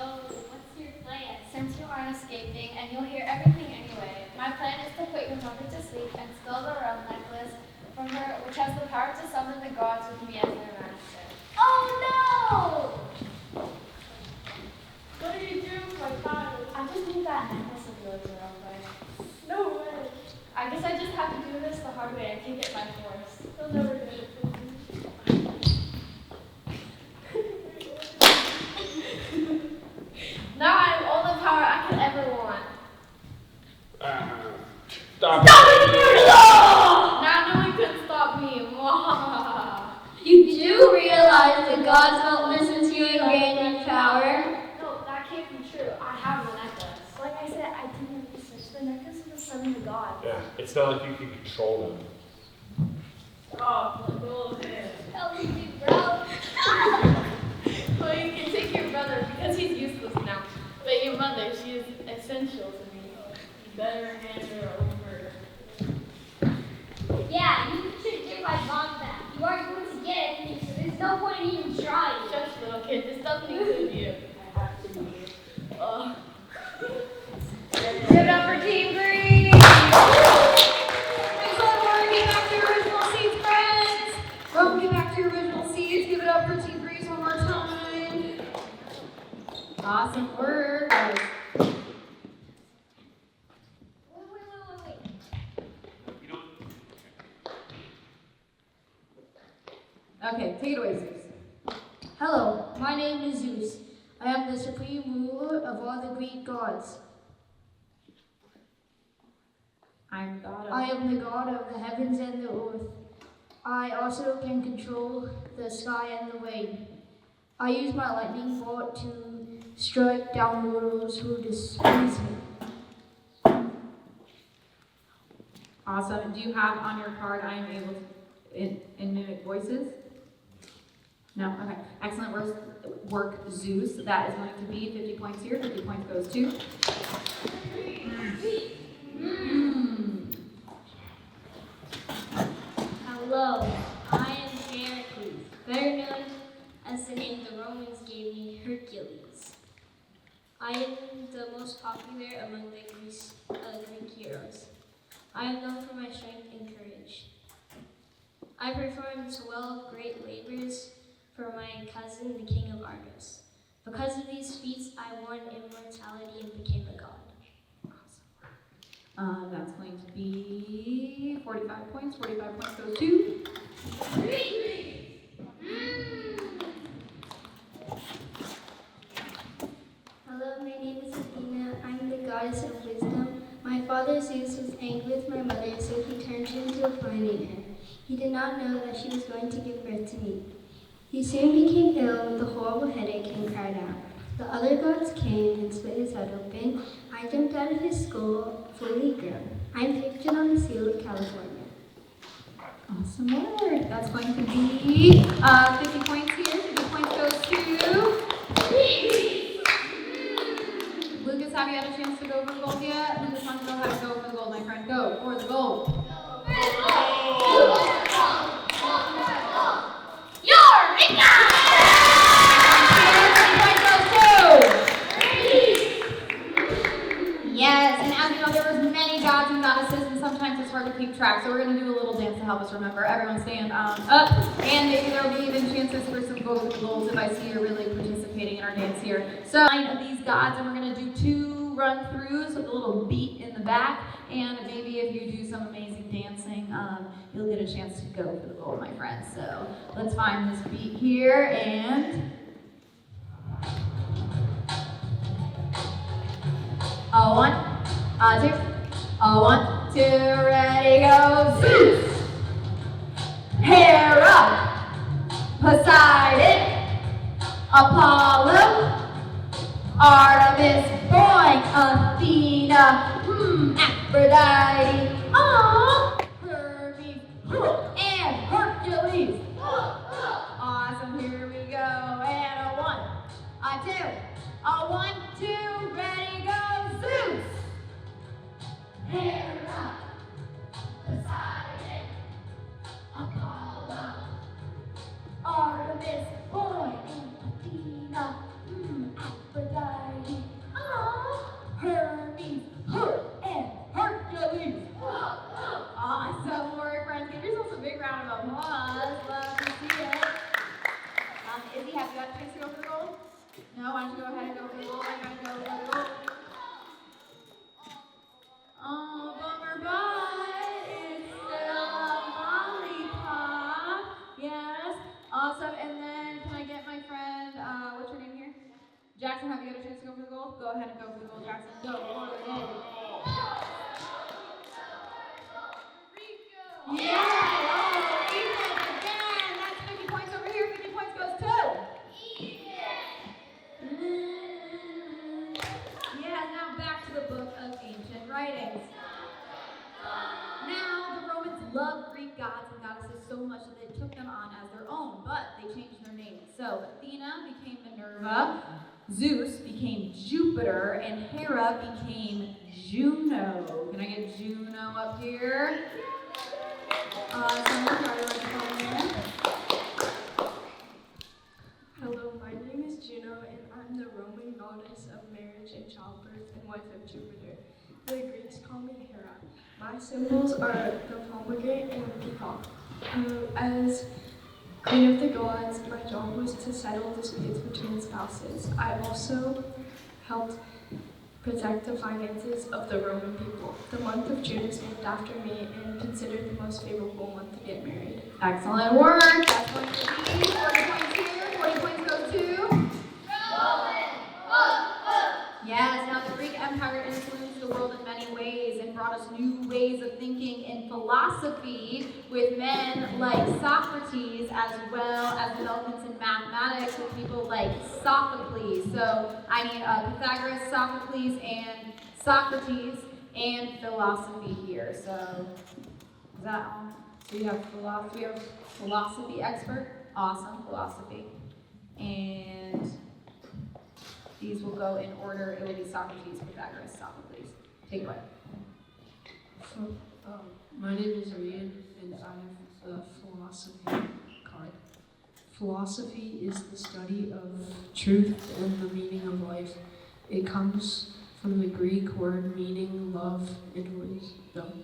what's your plan? Since you aren't escaping and you'll hear everything anyway, my plan is to put your mother to sleep and steal the rum necklace from her, which has the power to summon the gods with me as their master. Oh no! What are you doing with my child? I just need that necklace of yours real quick. No way. I guess I just have to do this the hard way. I take it by force. He'll never get it from me. Now I have all the power I could ever want. Stop it! Now no one can stop me. You do realize the gods won't listen to you and gain your power? No, that can't be true. I have the necklace. Like I said, I did my research. The necklace is the son of the god. Yeah, it's not like you can control them. Oh, the gold head. Help me, bro. Well, you can take your brother because he's useless now. But your mother, she is essential to me. You better hand her over. Yeah, you should take my mom back. You aren't going to get anything, so there's no point in even trying. Shush, little kid. This doesn't include you. I have to do it. Give it up for Team Green! Excellent work. Get back to your original seats, friends. Welcome, get back to your original seats. Give it up for Team Green one more time. Awesome work. Okay, take it away, Zeus. Hello, my name is Zeus. I am the supreme ruler of all the Greek gods. I am the god of the heavens and the earth. I also can control the sky and the rain. I use my lightning bolt to strike down mortals who displease me. Awesome. Do you have on your card, I am able to mimic voices? No? Okay. Excellent work, Zeus. That is going to be 50 points here. 50 points goes to. Hello, I am Heracles, better known as the name the Romans gave me, Hercules. I am the most popular among the Greek heroes. I am known for my strength and courage. I performed 12 great labors for my cousin, the king of Argos. Because of these feats, I won immortality and became a god. That's going to be 45 points. 45 points goes to. Hello, my name is Kina. I'm the goddess of wisdom. My father Zeus was angry with my mother, so he turned her into a fly named her. He did not know that she was going to give birth to me. He soon became ill with a horrible headache and cried out. The other gods came and split his head open. I jumped out of his skull, fully grown. I'm pictured on the seal of California. Awesome work. That's going to be 50 points here. 50 points goes to Lucas. Have you had a chance to go for the gold yet? Lucas wants to know how to go for the gold, my friend. Go for the gold. Yes, and as you know, there was many gods and goddesses, and sometimes it's hard to keep track. So we're going to do a little dance to help us remember. Everyone stand up, and maybe there will be even chances for some golds if I see you're really participating in our dance here. So 9 of these gods, and we're going to do 2 run-throughs with a little beat in the back. And maybe if you do some amazing dancing, you'll get a chance to go for the gold, my friends. So let's find this beat here, and... A 1, a 2, a 1, 2, ready, go, Zeus! Hera, Poseidon, Apollo, Artemis, boing, Athena, Aphrodite, Hermes, and Hercules. Awesome, here we go, and a 1, a 2, a 1, 2, ready, go, Zeus! Hera, Poseidon, Apollo, Artemis, boy, and Athena, Aphrodite, Hermes, and Hercules. Awesome work, friends. Give yourselves a big round of applause. Love to see it. Izzy, have you got a chance to go for the gold? No, why don't you go ahead and go for the gold? I gotta go for the gold. Oh, bummer, but it's still a lollipop. Yes, awesome. And then can I get my friend, what's your name here? Jackson, have you got a chance to go for the gold? Go ahead and go for the gold, Jackson. Go for the gold. Yeah! Oh, Ethan again! That's 50 points over here. 50 points goes to yeah, now back to the book of ancient writings. Now, the Romans loved Greek gods and goddesses so much that they took them on as their own, but they changed their names. So, Athena became Minerva, Zeus became Jupiter, and Hera became Juno. Can I get Juno up here? Someone try to write the phone here. Hello, my name is Juno, and I'm the Roman goddess of marriage and childbirth and wife of Jupiter. The Greeks call me Hera. My symbols are the pomegranate and the peacock. As queen of the gods, my job was to settle disputes between spouses. I also helped protect the finances of the Roman people. The month of June is named after me and considered the most favorable month to get married. Excellent work. That's going to be 40 points here. 40 points goes to Roman. Yes, now the Greek Empire influenced the world in many ways and brought us new ways of thinking in philosophy with men like Socrates, as well as developments in mathematics with people like Sophocles. So I need Pythagoras, Sophocles, and Socrates, and philosophy here. So is that on? So you have philosophy expert. Awesome, philosophy. And these will go in order. It will be Socrates, Pythagoras, Sophocles. Take it away. So, my name is Rian, and I have a philosophy card. Philosophy is the study of truth and the meaning of life. It comes from the Greek word meaning love and wisdom.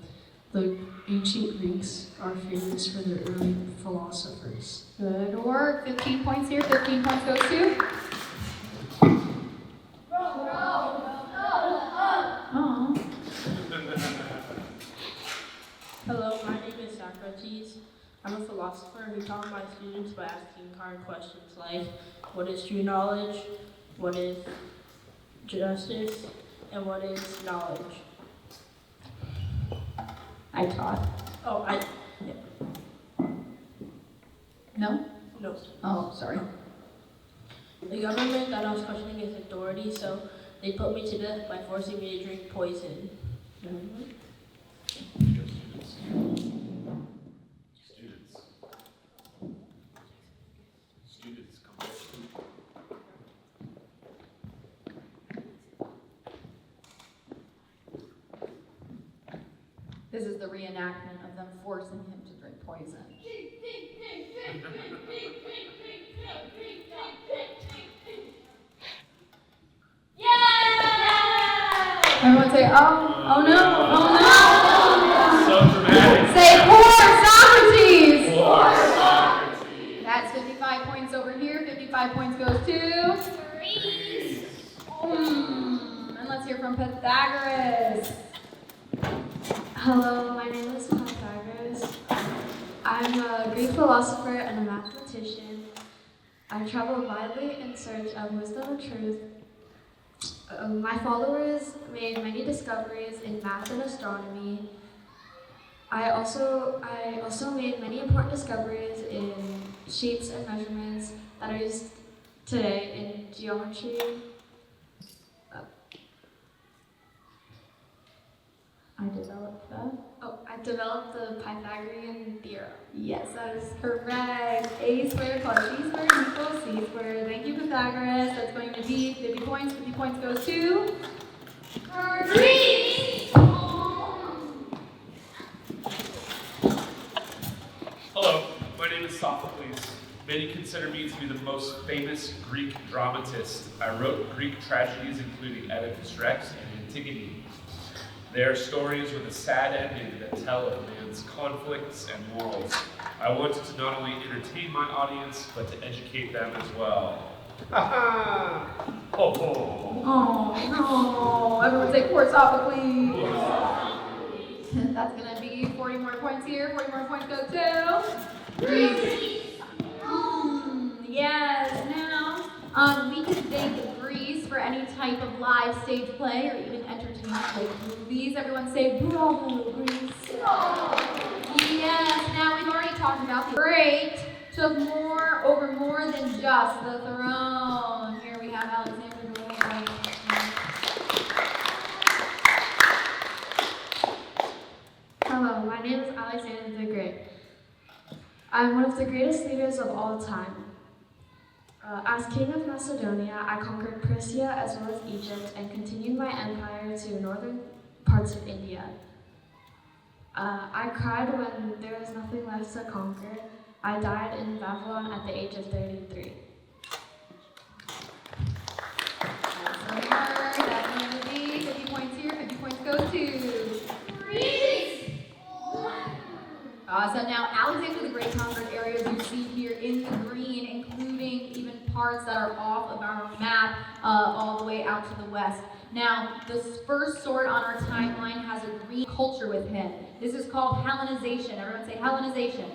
The ancient Greeks are famous for their early philosophers. Good work. 15 points here. 15 points goes to Hello, my name is Socrates. I'm a philosopher who taught my students by asking hard questions like, what is true knowledge, what is justice, and what is knowledge? I taught. Oh, yeah. No? No. Oh, sorry. The government that I was questioning is authority, so they put me to death by forcing me to drink poison. Students, come back. This is the reenactment of them forcing him to drink poison. Everyone say, oh no, oh no. So dramatic. Say, poor Socrates. Poor Socrates. That's 55 points over here. 55 points goes to Greece. And let's hear from Pythagoras. Hello, my name is Pythagoras. I'm a Greek philosopher and a mathematician. I travel widely in search of wisdom and truth. My followers made many discoveries in math and astronomy. I also made many important discoveries in shapes and measurements that are used today in geometry. I developed the Pythagorean theorem. Yes, that is correct. A squared plus b squared equals c squared. Thank you, Pythagoras. That's going to be 50 points. 50 points goes to Greece. Hello, my name is Sophocles. Many consider me to be the most famous Greek dramatist. I wrote Greek tragedies including Oedipus Rex and Antigone. They are stories with a sad ending that tell of man's conflicts and morals. I wanted to not only entertain my audience, but to educate them as well. Ha ha! Ho ho! Oh, no. Everyone say poor Sophocles. That's going to be 40 more points here. 40 more points go to Greece. Yes, now we could thank Greece for any type of live stage play or even entertainment like movies. Everyone say bravo, Greece. Yes, now we've already talked about the great took over more than just the throne. Here we have Alexander the Great. Hello, my name is Alexander the Great. I'm one of the greatest leaders of all time. As king of Macedonia, I conquered Persia as well as Egypt and continued my empire to northern parts of India. I cried when there was nothing left to conquer. I died in Babylon at the age of 33. That's going to be 50 points here, 50 points goes to Greece. So now Alexander the Great conquered areas you see here in the green, including even parts that are off of our map all the way out to the west. Now, the first sword on our timeline has a Greek culture with him. This is called Hellenization. Everyone say Hellenization.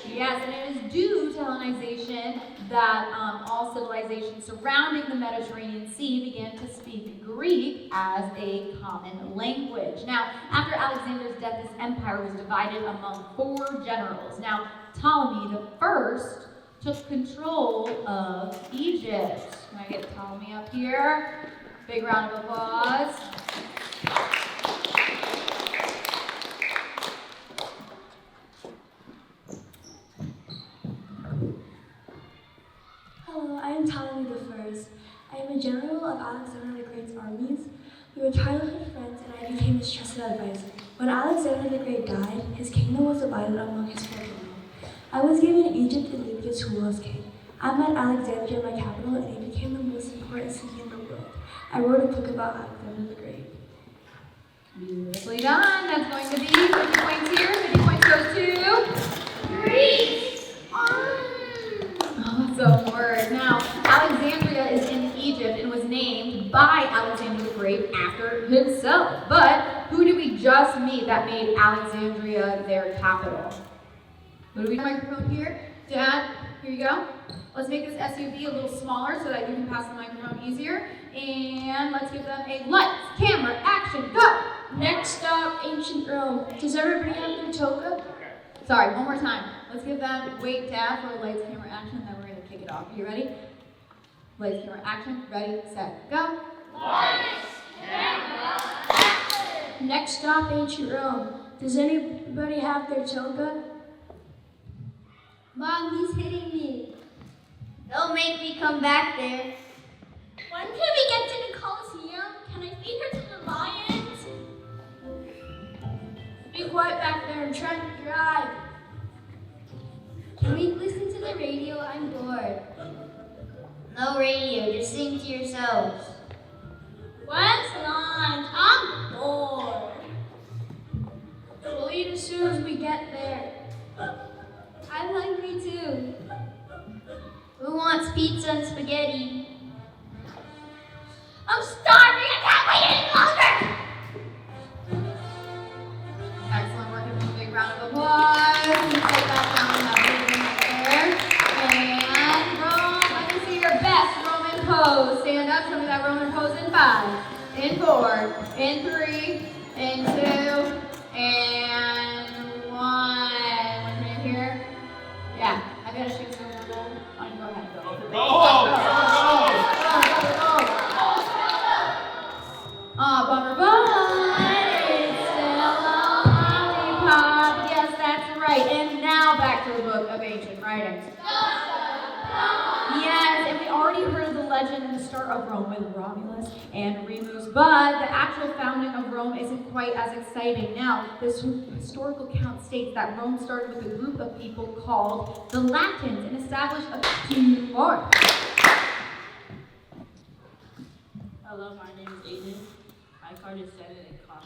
Yes, and it is due to Hellenization that all civilizations surrounding the Mediterranean Sea began to speak Greek as a common language. Now, after Alexander's death, his empire was divided among 4 generals. Now, Ptolemy the First took control of Egypt. Can I get Ptolemy up here? Big round of applause. Hello, I am Ptolemy the First. I am a general of Alexander the Great's armies. We were childhood friends and I became his trusted advisor. When Alexander the Great died, his kingdom was divided among his 4 people. I was given Egypt and Libya to rule as king. I met Alexandria, my capital, and it became the most important city in the world. I wrote a book about Alexander the Great. Beautifully done. That's going to be 50 points here. 50 points goes to Greece. Awesome word. Now, Alexandria is in Egypt and was named by Alexander the Great after himself. But who did we just meet that made Alexandria their capital? Who do we have microphone here? Dad, here you go. Let's make this SUV a little smaller so that you can pass the microphone easier. And let's give them a lights, camera, action, go! Next up, ancient Rome. Does everybody have their toga? Sorry, one more time. Let's give them, wait, Dad, for a lights, camera, action, then we're going to kick it off. Are you ready? Lights, camera, action. Ready, set, go. Next stop, ancient Rome. Does anybody have their toga? Mom, he's hitting me. Don't make me come back there. When can we get to the Coliseum? Can I feed her to the lions? Be quiet back there, I'm trying to drive. Can we listen to the radio? I'm bored. No radio, just sing to yourselves. When's lunch? I'm bored. We'll eat as soon as we get there. I'm hungry too. Who wants pizza and spaghetti? I'm starving! I can't wait any longer! Excellent work. Give them a big round of applause. You put that down in that ribbon right there. And Rome, let me see your best Roman pose. Stand up. Show me that Roman pose in 5, in 4, in 3, in 2, and 1. When you're here. Yeah, I gotta shoot some more. Go ahead. Go. Bummer, but it's still a lollipop. Yes, that's right. And now back to the book of ancient writings. Yes, and we already heard of the legend and the start of Rome with Romulus and Remus, but the actual founding of Rome isn't quite as exciting. Now, this historical account states that Rome started with a group of people called the Latins and established a few more. Hello, my name is Ayden. My card is Senate and Consuls.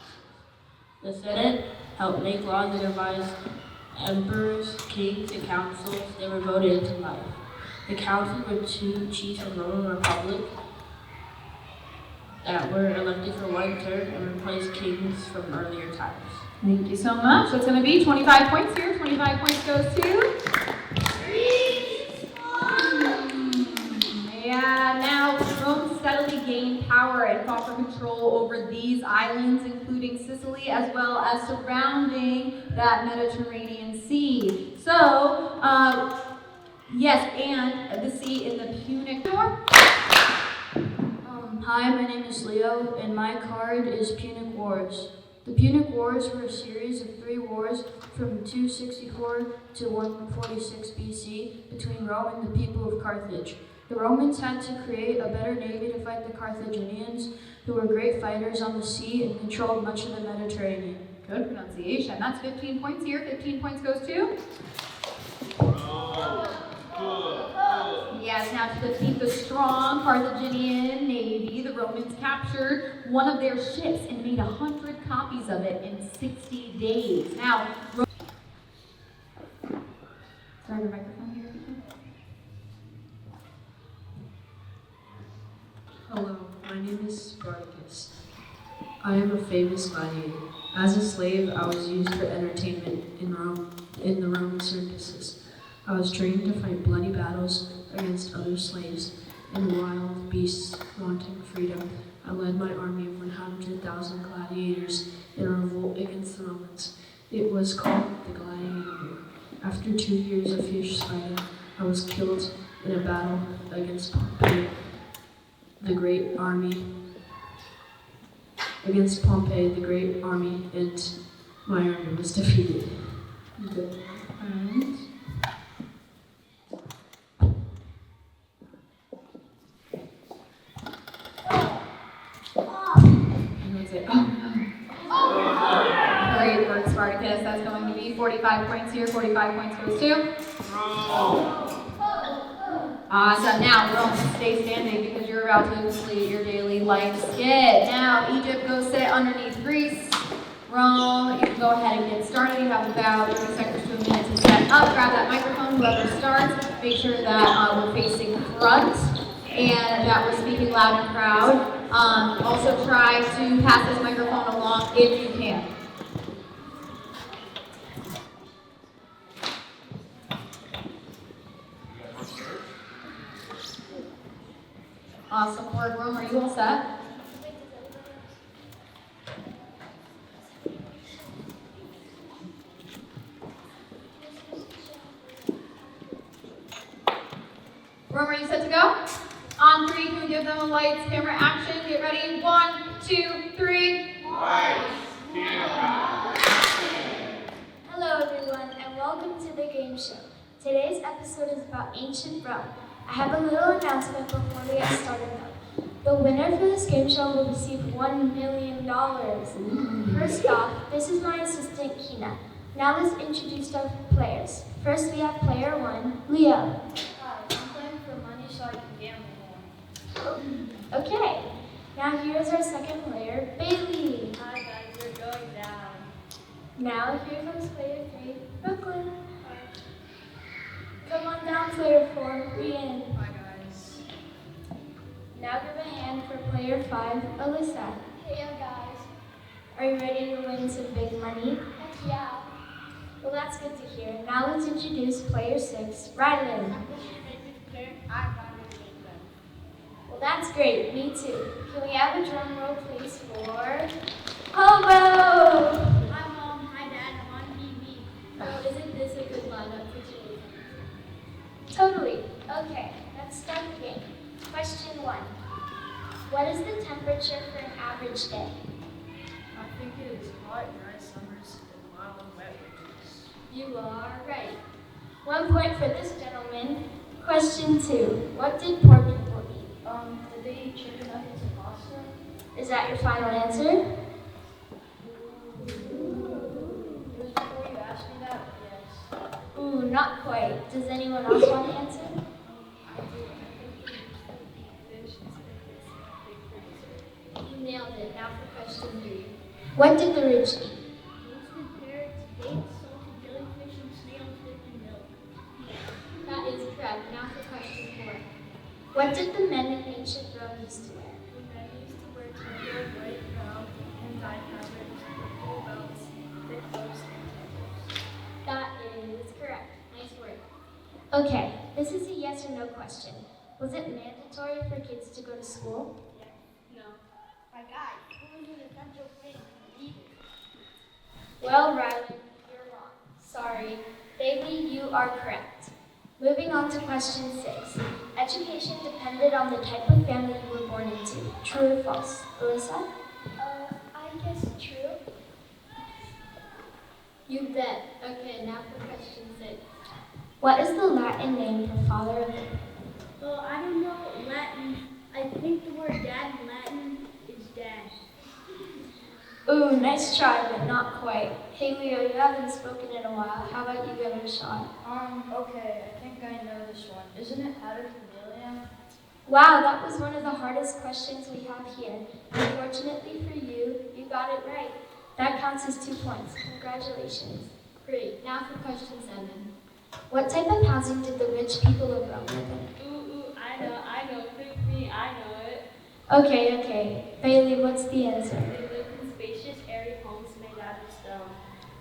The Senate helped make laws that advised emperors, kings, and councils. They were voted into life. The councils were 2 chiefs of the Roman Republic that were elected for 1 term and replaced kings from earlier times. Thank you so much. So it's going to be 25 points here. 25 points goes to... Yeah, now Rome steadily gained power and fought for control over these islands, including Sicily, as well as surrounding that Mediterranean Sea. So, yes, and the sea in the Punic War. Hi, my name is Leo, and my card is Punic Wars. The Punic Wars were a series of 3 wars from 264 to 146 BC between Rome and the people of Carthage. The Romans had to create a better navy to fight the Carthaginians, who were great fighters on the sea and controlled much of the Mediterranean. Good pronunciation. That's 15 points here. 15 points goes to... Yes, now to defeat the strong Carthaginian navy, the Romans captured one of their ships and made 100 copies of it in 60 days. Now, sorry, your microphone here. Hello, my name is Spartacus. I am a famous gladiator. As a slave, I was used for entertainment in the Roman circuses. I was trained to fight bloody battles against other slaves and wild beasts wanting freedom. I led my army of 100,000 gladiators in a revolt against the Romans. It was called the Gladiator War. After 2 years of fierce fighting, I was killed in a battle against Pompey, the great army. Against Pompey, the great army, and my army was defeated. Good. Great work, Spartacus. That's going to be 45 points here. 45 points goes to... Awesome. Now, Rome, stay standing because you're about to complete your daily life skit. Now, Egypt, go sit underneath Greece. Rome, you can go ahead and get started. You have about 30 seconds to a minute to set up. Grab that microphone, whoever starts. Make sure that we're facing front and that we're speaking loud and proud. Also try to pass this microphone along if you can. Awesome work, Rome. Are you all set? Rome, are you set to go? On three, can we give them a lights, camera, action? Get ready. 1, 2, 3. Lights, camera, Hello everyone and welcome to the game show. Today's episode is about ancient Rome. I have a little announcement before we get started though. The winner for this game show will receive $1 million. First off, this is my assistant Kina. Now let's introduce our players. First we have player 1, Leo. Hi, I'm playing for money so I can gamble more. Okay, now here's our second player, Bailey. Hi guys, we're going down. Now here comes player 3, Brooklyn. Come on down, player 4, Rian. Hi guys. Now give a hand for player 5, Allyssa. Hey guys. Are you ready to win some big money? Heck yeah. Well, that's good to hear. Now let's introduce player 6, Rylan. Well, that's great. Me too. Can we have a drum roll, please, for Hobo? Hi Mom, hi Dad, I'm on TV. Oh, isn't this a good lineup for today? Totally. Okay, let's start the game. Question 1. What is the temperature for an average day? I think it is hot, dry summers and mild and wet winters. You are right. 1 point for this gentleman. Question 2. What did poor people eat? Did they eat chicken nuggets and pasta? Is that your final answer? It was before you asked me that, but yes. Ooh, not quite. Does anyone else want to answer? You nailed it. Now for question 3. What did the rich eat? Roasted carrots, dates, salted jellyfish, and snails dipped in milk. That is correct. Now for question 4. What did the men in ancient Rome used to wear? The men used to wear tangled white brown and dyed fabrics with full belts, thick clothes, and tails. That is correct. Nice work. Okay, this is a yes or no question. Was it mandatory for kids to go to school? No. My guy, school is an essential thing. You need it. Well, Rylan, you're wrong. Sorry. Bailey, you are correct. Moving on to question 6. Education depended on the type of family you were born into. True or false? Allyssa? I guess true. You bet. Okay, now for question 6. What is the Latin name for father of the... Well, I don't know Latin. I think the word dad in Latin is dad. Ooh, nice try, but not quite. Hey Leo, you haven't spoken in a while. How about you give it a shot? Okay, I think I know this one. Isn't it paterfamilias? Wow, that was one of the hardest questions we have here. Unfortunately for you, you got it right. That counts as 2 points. Congratulations. Great. Now for question 7. What type of housing did the rich people of Rome live in? Ooh, I know. Pick me, I know it. Okay. Bailey, what's the answer? They live in spacious, airy homes made out of stone.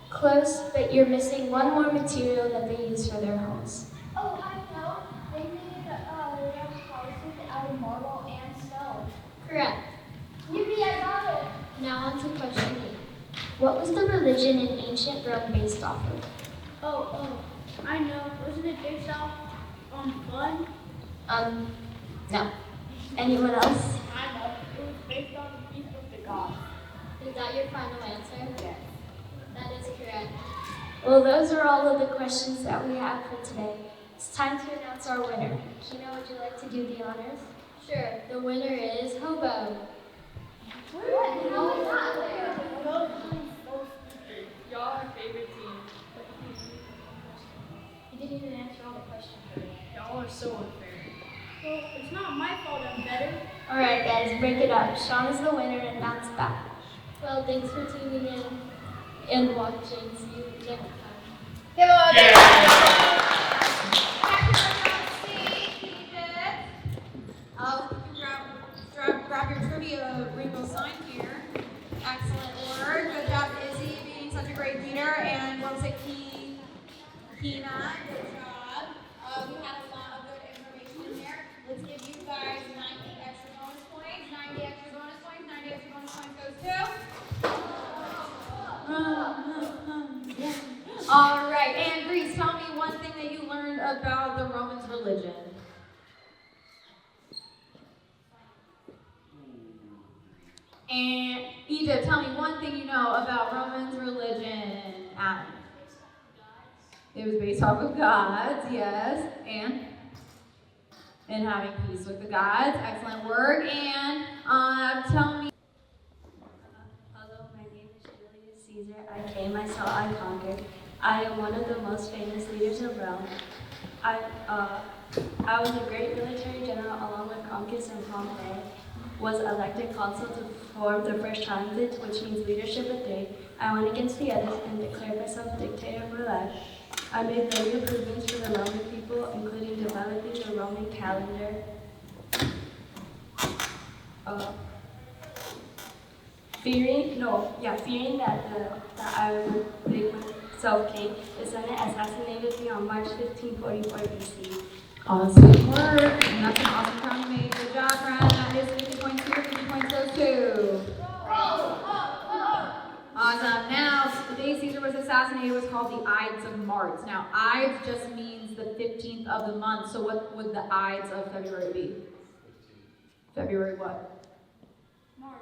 Close, but you're missing one more material that they use for their homes. Oh, I know. They made their houses out of marble and stone. Correct. Yippee, I got it. Now on to question 8. What was the religion in ancient Rome based off of? I know. Wasn't it based off on fun? No. Anyone else? I know. It was based on the feast of the gods. Is that your final answer? Yes. That is correct. Well, those are all of the questions that we have for today. It's time to announce our winner. Kina, would you like to do the honors? Sure. The winner is Hobo. What? How is that there? Y'all our favorite team. You didn't even answer all the questions. Y'all are so unfair. Well, it's not my fault I'm better. Alright guys, break it up. Sean is the winner and bounce back. Well, thanks for tuning in and watching. See you next time. Give him a big grab your trivia rainbow sign here. Excellent work. Good job, Izzy, being such a great leader. And what was it, Kina? Good job. We had a lot of good information in there. Let's give you guys 90 extra bonus points. 90 extra bonus points. 90 extra bonus points goes to. All right, and Greece, tell me one thing that you learned about the Romans' religion. And Egypt, tell me one thing you know about Romans religion. Adam. It was based off of gods, yes. And having peace with the gods. Excellent work. And tell me. Hello, my name is Julius Caesar. I came, I saw, I conquered. I am one of the most famous leaders of Rome. I was a great military general along with Concus and Pompey. Was elected consul to form the first triumvirate, which means leadership of day. I went against the others and declared myself dictator of my life. I made many improvements for the Roman people, including developing the Roman calendar. Fearing that I would make myself king, the Senate assassinated me on March 15, 44 BC. Awesome work. And that's an awesome crown you made. Good job, friend. That is 50 points here, 50 points goes to. Awesome. Now, the day Caesar was assassinated was called the Ides of March. Now, Ides just means the 15th of the month. So what would the Ides of February be? February what? March.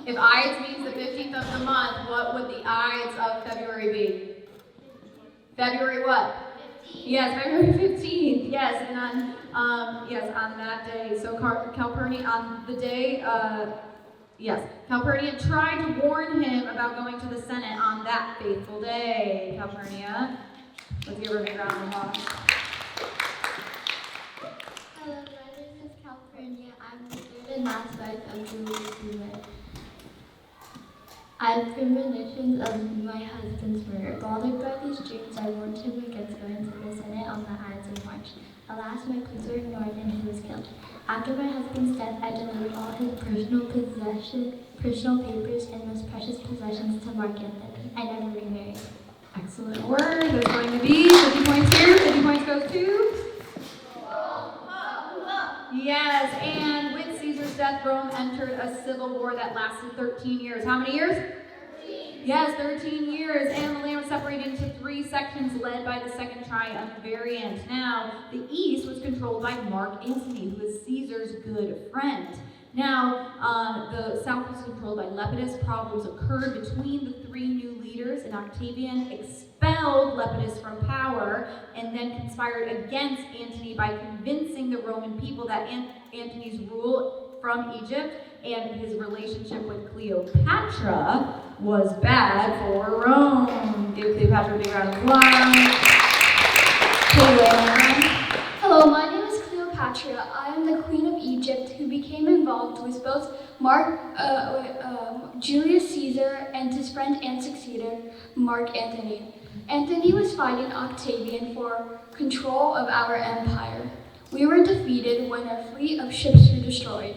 If Ides means the 15th of the month, what would the Ides of February be? February what? 15th. Yes, February 15th. Yes, and on that day. So Calpurnian on the day. Calpurnian tried to warn him about going to the Senate on that faithful day. Calpurnia. Let's give her a big round of applause. Hello, my name is Calpurnia. I'm the third and last wife of Julius Caesar. I have premonitions of my husband's murder. Bothered by these dreams, I warned him against going to the Senate on the Ides of March. Alas, my pleas were ignored and he was killed. After my husband's death, I delivered all his personal papers, and most precious possessions to Mark Antony. I never remarried. Excellent work. There's going to be 50 points here, 50 points goes to. Yes, and with Caesar's death, Rome entered a civil war that lasted 13 years. How many years? 13. Yes, 13 years. And the land was separated into 3 sections led by the second triumvirate. Now, the east was controlled by Mark Antony, who was Caesar's good friend. Now, the south was controlled by Lepidus. Problems occurred between the 3 new leaders, and Octavian expelled Lepidus from power and then conspired against Antony by convincing the Roman people that Antony's rule from Egypt and his relationship with Cleopatra was bad for Rome. Give Cleopatra a big round of applause. Hello, my name is Cleopatra. I am the Queen of Egypt who became involved with both Julius Caesar and his friend and successor, Mark Antony. Antony was fighting Octavian for control of our empire. We were defeated when our fleet of ships were destroyed.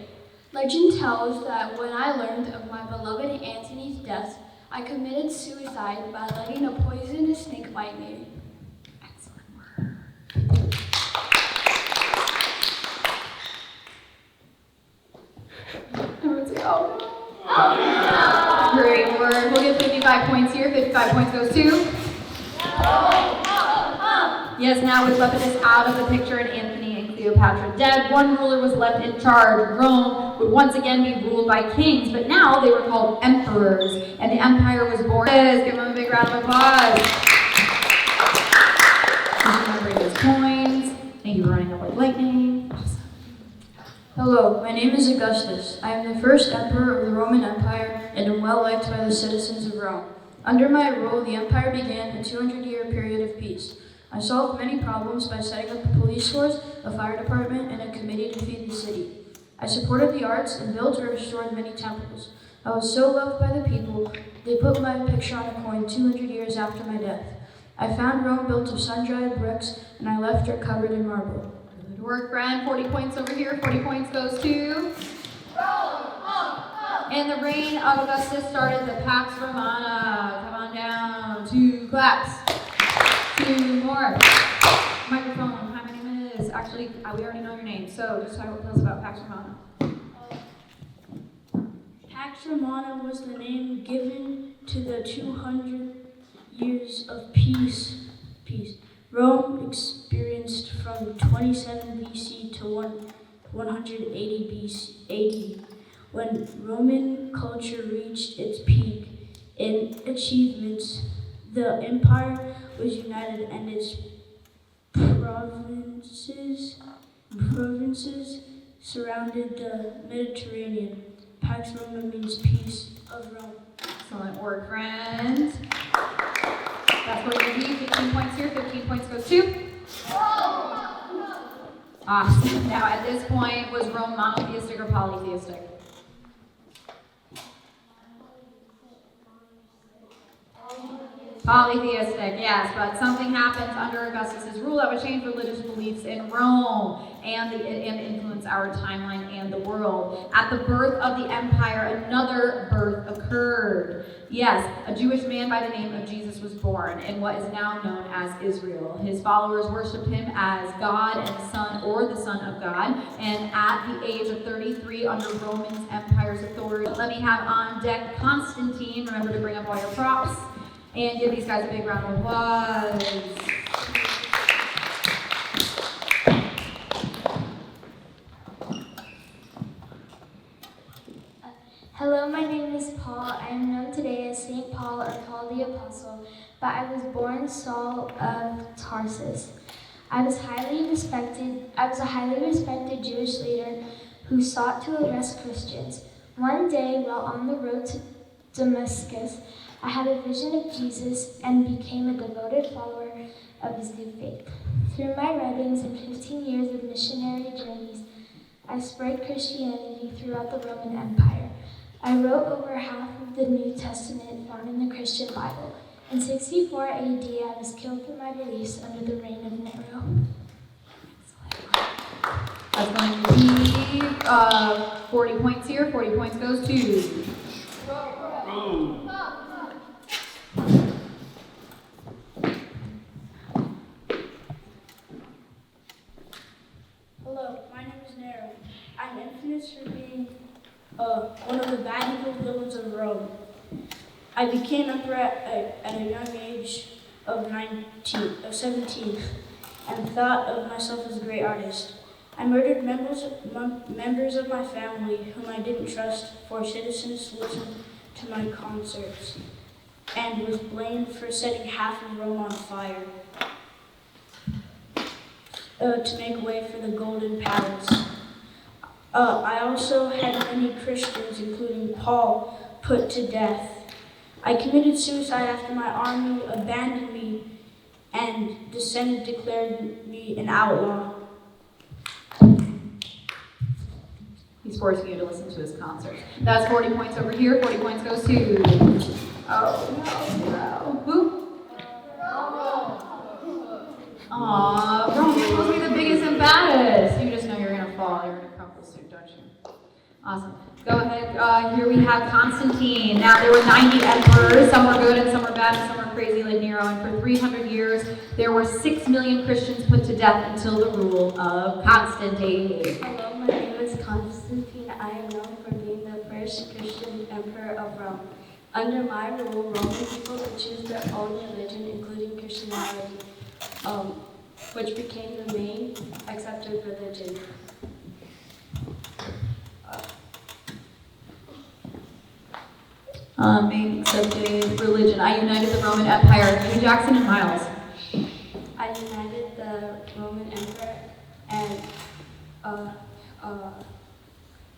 Legend tells that when I learned of my beloved Antony's death, I committed suicide by letting a poisonous snake bite me. Everyone's like, oh no. Great work. We'll get 55 points here. 55 points goes to. Yes, now with Lepidus out of the picture and Antony and Cleopatra dead, one ruler was left in charge. Rome would once again be ruled by kings, but now they were called emperors, and the empire was born. Give them a big round of applause. Remembering those coins. Thank you for running up like lightning. Hello, my name is Augustus. I am the first emperor of the Roman Empire and am well liked by the citizens of Rome. Under my rule, the empire began a 200-year period of peace. I solved many problems by setting up a police force, a fire department, and a committee to feed the city. I supported the arts and built or restored many temples. I was so loved by the people, they put my picture on a coin 200 years after my death. I found Rome built of sun-dried bricks, and I left her covered in marble. Good work, friend. 40 points over here. 40 points goes to. And the reign of Augustus started the Pax Romana. Come on down. 2 claps. 2 more. Microphone. Hi, my name is. Actually, we already know your name. So just tell us about Pax Romana. Pax Romana was the name given to the 200 years of peace. Rome experienced from 27 BC to 180 BC, AD, When Roman culture reached its peak in achievements, the empire was united and its provinces surrounded the Mediterranean. Pax Roma means peace of Rome. Excellent work, friends. That's what you're going to be. 15 points here, 15 points goes to. Awesome. Now, at this point, was Rome monotheistic or polytheistic? Polytheistic, yes, but something happens under Augustus' rule that would change religious beliefs in Rome and influence our timeline and the world. At the birth of the empire, another birth occurred. Yes, a Jewish man by the name of Jesus was born in what is now known as Israel. His followers worshiped him as God and the Son, or the Son of God, and at the age of 33, under Roman Empire's authority. Let me have on deck Constantine. Remember to bring up all your props. And give these guys a big round of applause. Hello, my name is Paul. I am known today as St. Paul or Paul the Apostle, but I was born Saul of Tarsus. I was a highly respected Jewish leader who sought to arrest Christians. One day, while on the road to Damascus, I had a vision of Jesus and became a devoted follower of his new faith. Through my writings and 15 years of missionary journeys, I spread Christianity throughout the Roman Empire. I wrote over half of the New Testament found in the Christian Bible. In 64 AD, I was killed for my beliefs under the reign of Nero. That's going to be 40 points here. 40 points goes to... Hello, my name is Nero. I'm infamous for being one of the bad evil villains of Rome. I became emperor at a young age of 17 and thought of myself as a great artist. I murdered members of my family whom I didn't trust for citizens to listen to my concerts, and was blamed for setting half of Rome on fire to make way for the Golden Palace. I also had many Christians, including Paul, put to death. I committed suicide after my army abandoned me and the Senate declared me an outlaw. He's forcing you to listen to his concert. That's 40 points over here. 40 points goes to... Oh, no. Who? Aw, Rome, you're supposed to be the biggest and baddest. You just know you're going to fall. You're going to crumple soon, don't you? Awesome. Go ahead. Here we have Constantine. Now, there were 90 emperors. Some were good and some were bad and some were crazy like Nero. And for 300 years, there were 6 million Christians put to death until the rule of Constantine. Hello, my name is Constantine. I am known for being the first Christian emperor of Rome. Under my rule, Roman people could choose their own religion, including Christianity, which became the main accepted religion. Main accepted religion. I united the Roman Empire. Hugh Jackson and Miles. I united the Roman Empire and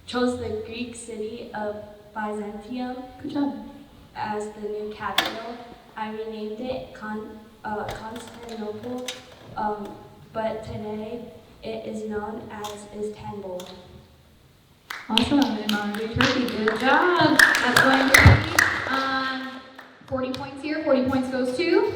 chose the Greek city of Byzantium. Good job. As the new capital. I renamed it Constantinople, but today it is known as Istanbul. Awesome, and Modern Turkey, good job. That's going to be 40 points here, 40 points goes to?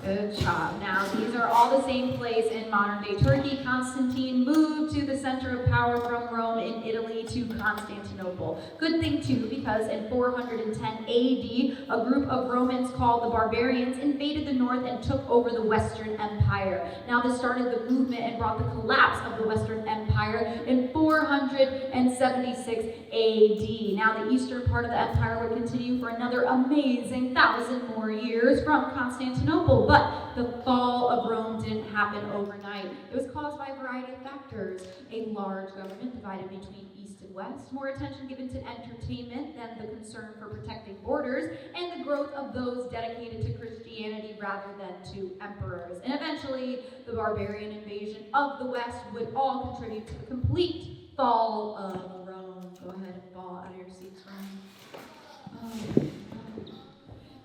Good job. Now, these are all the same place in modern-day Turkey. Constantine moved to the center of power from Rome in Italy to Constantinople. Good thing, too, because in 410 AD, a group of Romans called the Barbarians invaded the north and took over the Western Empire. Now, this started the movement and brought the collapse of the Western Empire in 476 AD. Now, the eastern part of the empire would continue for another amazing 1,000 more years from Constantinople. But the fall of Rome didn't happen overnight. It was caused by a variety of factors. A large government divided between East West, more attention given to entertainment than the concern for protecting borders, and the growth of those dedicated to Christianity rather than to emperors. And eventually, the barbarian invasion of the West would all contribute to the complete fall of Rome. Go ahead and fall out of your seats, Ryan.